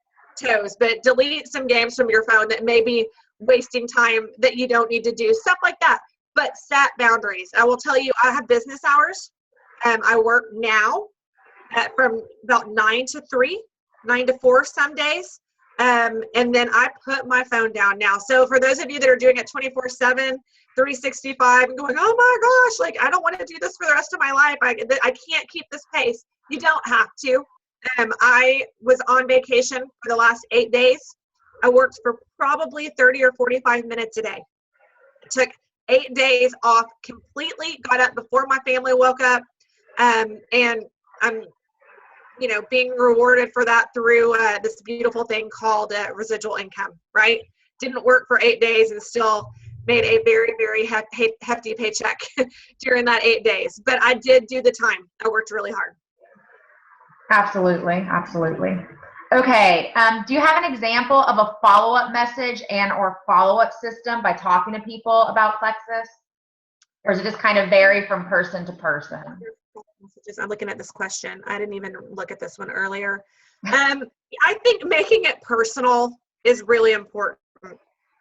toes, but delete some games from your phone that may be wasting time that you don't need to do, stuff like that. But set boundaries. I will tell you, I have business hours. I work now from about 9 to 3, 9 to 4 some days. And then I put my phone down now. So for those of you that are doing it 24/7, 365 and going, oh my gosh, like I don't want to do this for the rest of my life. I can't keep this pace. You don't have to. I was on vacation for the last 8 days. I worked for probably 30 or 45 minutes a day. It took 8 days off completely, got up before my family woke up. And I'm, you know, being rewarded for that through this beautiful thing called residual income, right? Didn't work for 8 days and still made a very, very hefty paycheck during that 8 days. But I did do the time. I worked really hard. Absolutely. Absolutely. Okay. Do you have an example of a follow-up message and or follow-up system by talking to people about Plexus? Or does it just kind of vary from person to person? I'm looking at this question. I didn't even look at this one earlier. I think making it personal is really important.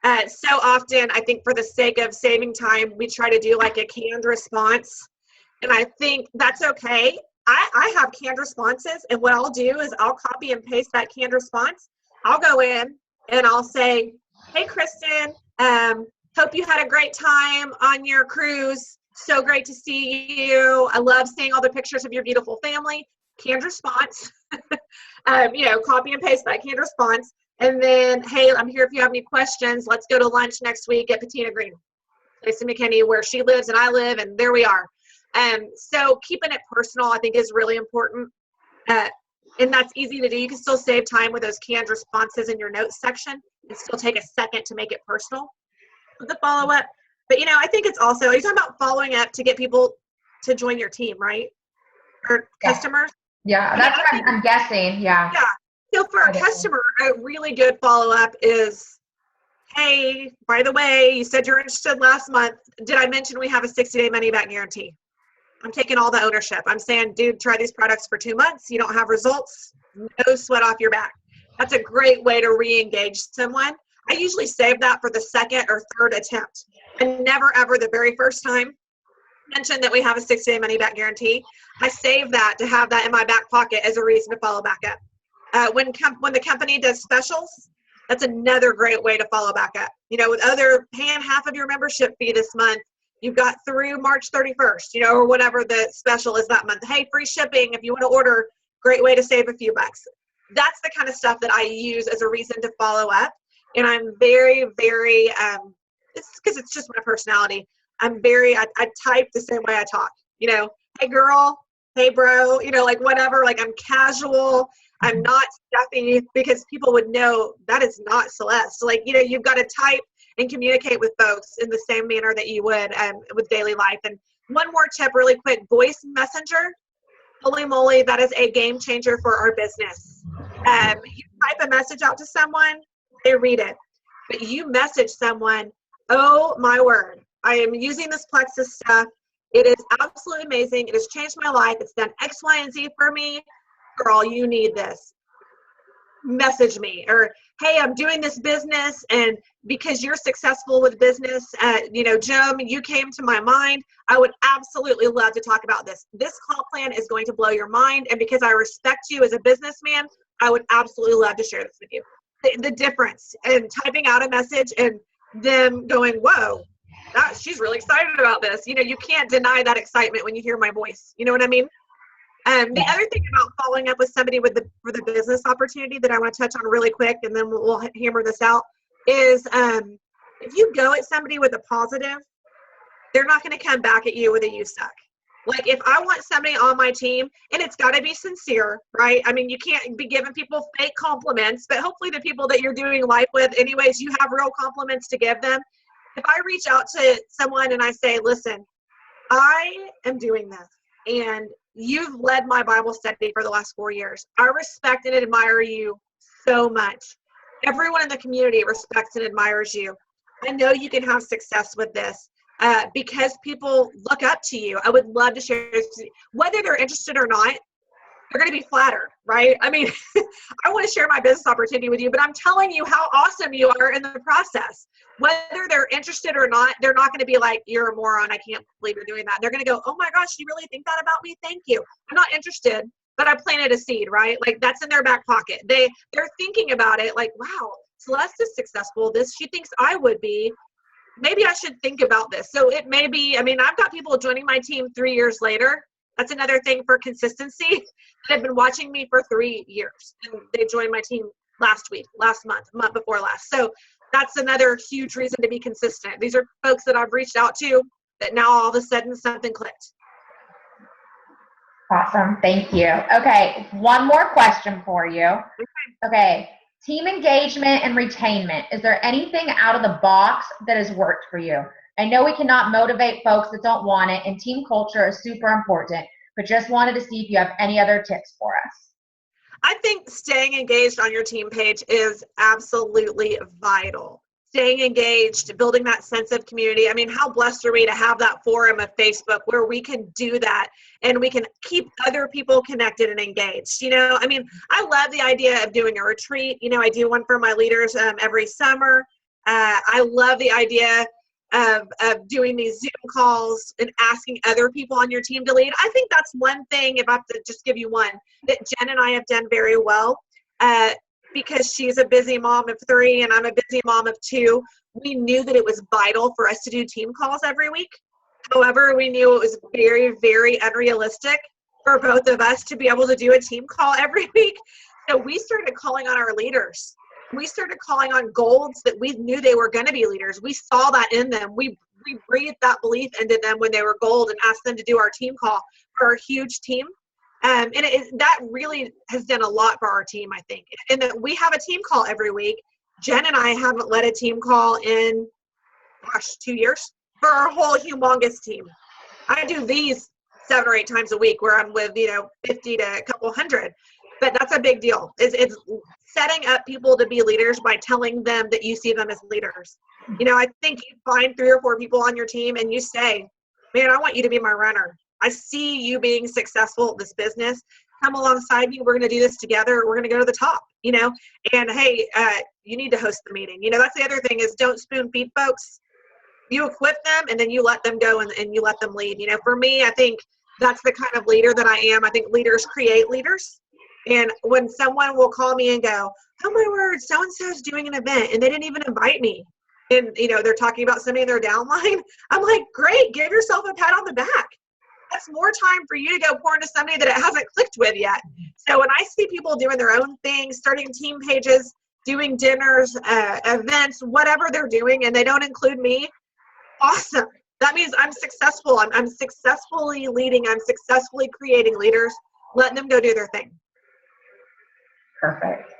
So often, I think for the sake of saving time, we try to do like a canned response. And I think that's okay. I have canned responses. And what I'll do is I'll copy and paste that canned response. I'll go in and I'll say, hey, Kristen, hope you had a great time on your cruise. So great to see you. I love seeing all the pictures of your beautiful family. Canned response. You know, copy and paste that canned response. And then, hey, I'm here if you have any questions. Let's go to lunch next week at Patina Green, place in McKinney, where she lives and I live, and there we are. So keeping it personal, I think, is really important. And that's easy to do. You can still save time with those canned responses in your notes section and still take a second to make it personal with the follow-up. But, you know, I think it's also, you're talking about following up to get people to join your team, right? Or customers? Yeah, that's what I'm guessing. Yeah. Yeah. So for a customer, a really good follow-up is, hey, by the way, you said you're interested last month. Did I mention we have a 60-day money-back guarantee? I'm taking all the ownership. I'm saying, dude, try these products for 2 months. You don't have results, no sweat off your back. That's a great way to re-engage someone. I usually save that for the second or third attempt. And never, ever the very first time mention that we have a 60-day money-back guarantee. I save that to have that in my back pocket as a reason to follow back up. When the company does specials, that's another great way to follow back up. You know, with other paying half of your membership fee this month, you've got through March 31st, you know, or whatever the special is that month. Hey, free shipping if you want to order, great way to save a few bucks. That's the kind of stuff that I use as a reason to follow up. And I'm very, very, it's because it's just my personality. I type the same way I talk, you know, hey girl, hey bro, you know, like whatever, like I'm casual. I'm not stuffy, because people would know that is not Celeste. Like, you know, you've got to type and communicate with folks in the same manner that you would with daily life. And one more tip really quick, voice messenger. Holy moly, that is a game changer for our business. You type a message out to someone, they read it. But you message someone, oh my word, I am using this Plexus stuff. It is absolutely amazing. It has changed my life. It's done X, Y, and Z for me. Girl, you need this. Message me. Or, hey, I'm doing this business, and because you're successful with business, Jim, you came to my mind. I would absolutely love to talk about this. This comp plan is going to blow your mind, and because I respect you as a businessman, I would absolutely love to share this with you. The difference in typing out a message and them going, whoa, she's really excited about this. You can't deny that excitement when you hear my voice. You know what I mean? The other thing about following up with somebody for the business opportunity that I want to touch on really quick, and then we'll hammer this out, is if you go at somebody with a positive, they're not going to come back at you with a "you suck." Like, if I want somebody on my team, and it's got to be sincere, right? I mean, you can't be giving people fake compliments, but hopefully the people that you're doing life with, anyways, you have real compliments to give them. If I reach out to someone and I say, listen, I am doing this, and you've led my Bible study for the last 4 years. I respect and admire you so much. Everyone in the community respects and admires you. I know you can have success with this because people look up to you. I would love to share this. Whether they're interested or not, they're going to be flattered, right? I mean, I want to share my business opportunity with you, but I'm telling you how awesome you are in the process. Whether they're interested or not, they're not going to be like, you're a moron, I can't believe you're doing that. They're going to go, oh my gosh, you really think that about me? Thank you. I'm not interested, but I planted a seed, right? Like, that's in their back pocket. They're thinking about it like, wow, Celeste is successful. She thinks I would be. Maybe I should think about this. So it may be, I mean, I've got people joining my team 3 years later. That's another thing for consistency. They've been watching me for 3 years, and they joined my team last month before last. So that's another huge reason to be consistent. These are folks that I've reached out to that now all of a sudden something clicked. Awesome. Thank you. Okay. One more question for you. Okay. Team engagement and retainment. Is there anything out of the box that has worked for you? I know we cannot motivate folks that don't want it, and team culture is super important, but just wanted to see if you have any other tips for us. I think staying engaged on your team page is absolutely vital. Staying engaged, building that sense of community. I mean, how blessed are we to have that forum of Facebook where we can do that and we can keep other people connected and engaged. I mean, I love the idea of doing a retreat. I do one for my leaders every summer. I love the idea of doing these Zoom calls and asking other people on your team to lead. I think that's one thing, if I have to just give you one, that Jen and I have done very well. Because she's a busy mom of 3 and I'm a busy mom of 2, we knew that it was vital for us to do team calls every week. However, we knew it was very, very unrealistic for both of us to be able to do a team call every week. So we started calling on our leaders. We started calling on golds that we knew they were going to be leaders. We saw that in them. We breathed that belief into them when they were gold and asked them to do our team call for our huge team. And that really has done a lot for our team, I think. And that we have a team call every week. Jen and I haven't led a team call in, 2 years for our whole humongous team. I do these 7 or 8 times a week where I'm with, 50 to a couple hundred. But that's a big deal. It's setting up people to be leaders by telling them that you see them as leaders. I think you find 3 or 4 people on your team and you say, man, I want you to be my runner. I see you being successful at this business. Come alongside me. We're going to do this together. We're going to go to the top, and hey, you need to host the meeting. That's the other thing is don't spoon feed folks. You equip them and then you let them go and you let them lead. For me, I think that's the kind of leader that I am. I think leaders create leaders. And when someone will call me and go, oh my word, so-and-so is doing an event and they didn't even invite me. And, they're talking about somebody in their downline. I'm like, great, give yourself a pat on the back. That's more time for you to go pour into somebody that it hasn't clicked with yet. So when I see people doing their own thing, starting team pages, doing dinners, events, whatever they're doing, and they don't include me, awesome. That means I'm successful. I'm successfully leading. I'm successfully creating leaders, letting them go do their thing. Perfect.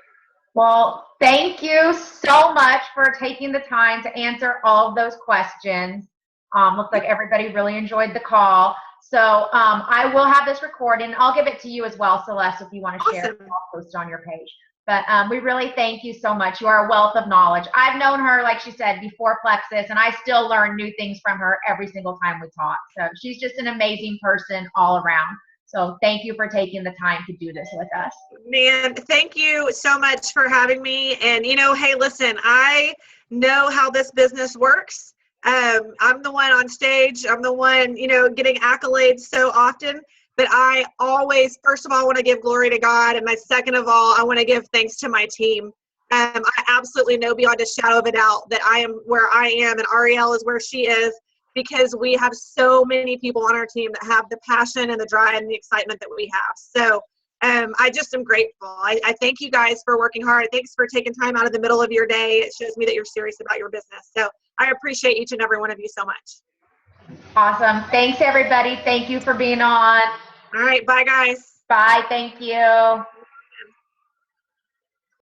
Well, thank you so much for taking the time to answer all of those questions. Looks like everybody really enjoyed the call. So I will have this recorded. I'll give it to you as well, Celeste, if you want to share it. Awesome. I'll post it on your page. But we really thank you so much. You are a wealth of knowledge. I've known her, like she said, before Plexus, and I still learn new things from her every single time we talk. So she's just an amazing person all around. So thank you for taking the time to do this with us. Man, thank you so much for having me. And, hey, listen, I know how this business works. I'm the one on stage. I'm the one, getting accolades so often. But I always, first of all, want to give glory to God. And second of all, I want to give thanks to my team. I absolutely know beyond a shadow of a doubt that I am where I am and Ariel is where she is, because we have so many people on our team that have the passion and the drive and the excitement that we have. So I just am grateful. I thank you guys for working hard. Thanks for taking time out of the middle of your day. It shows me that you're serious about your business. So I appreciate each and every one of you so much. Awesome. Thanks, everybody. Thank you for being on. All right. Bye, guys. Bye. Thank you.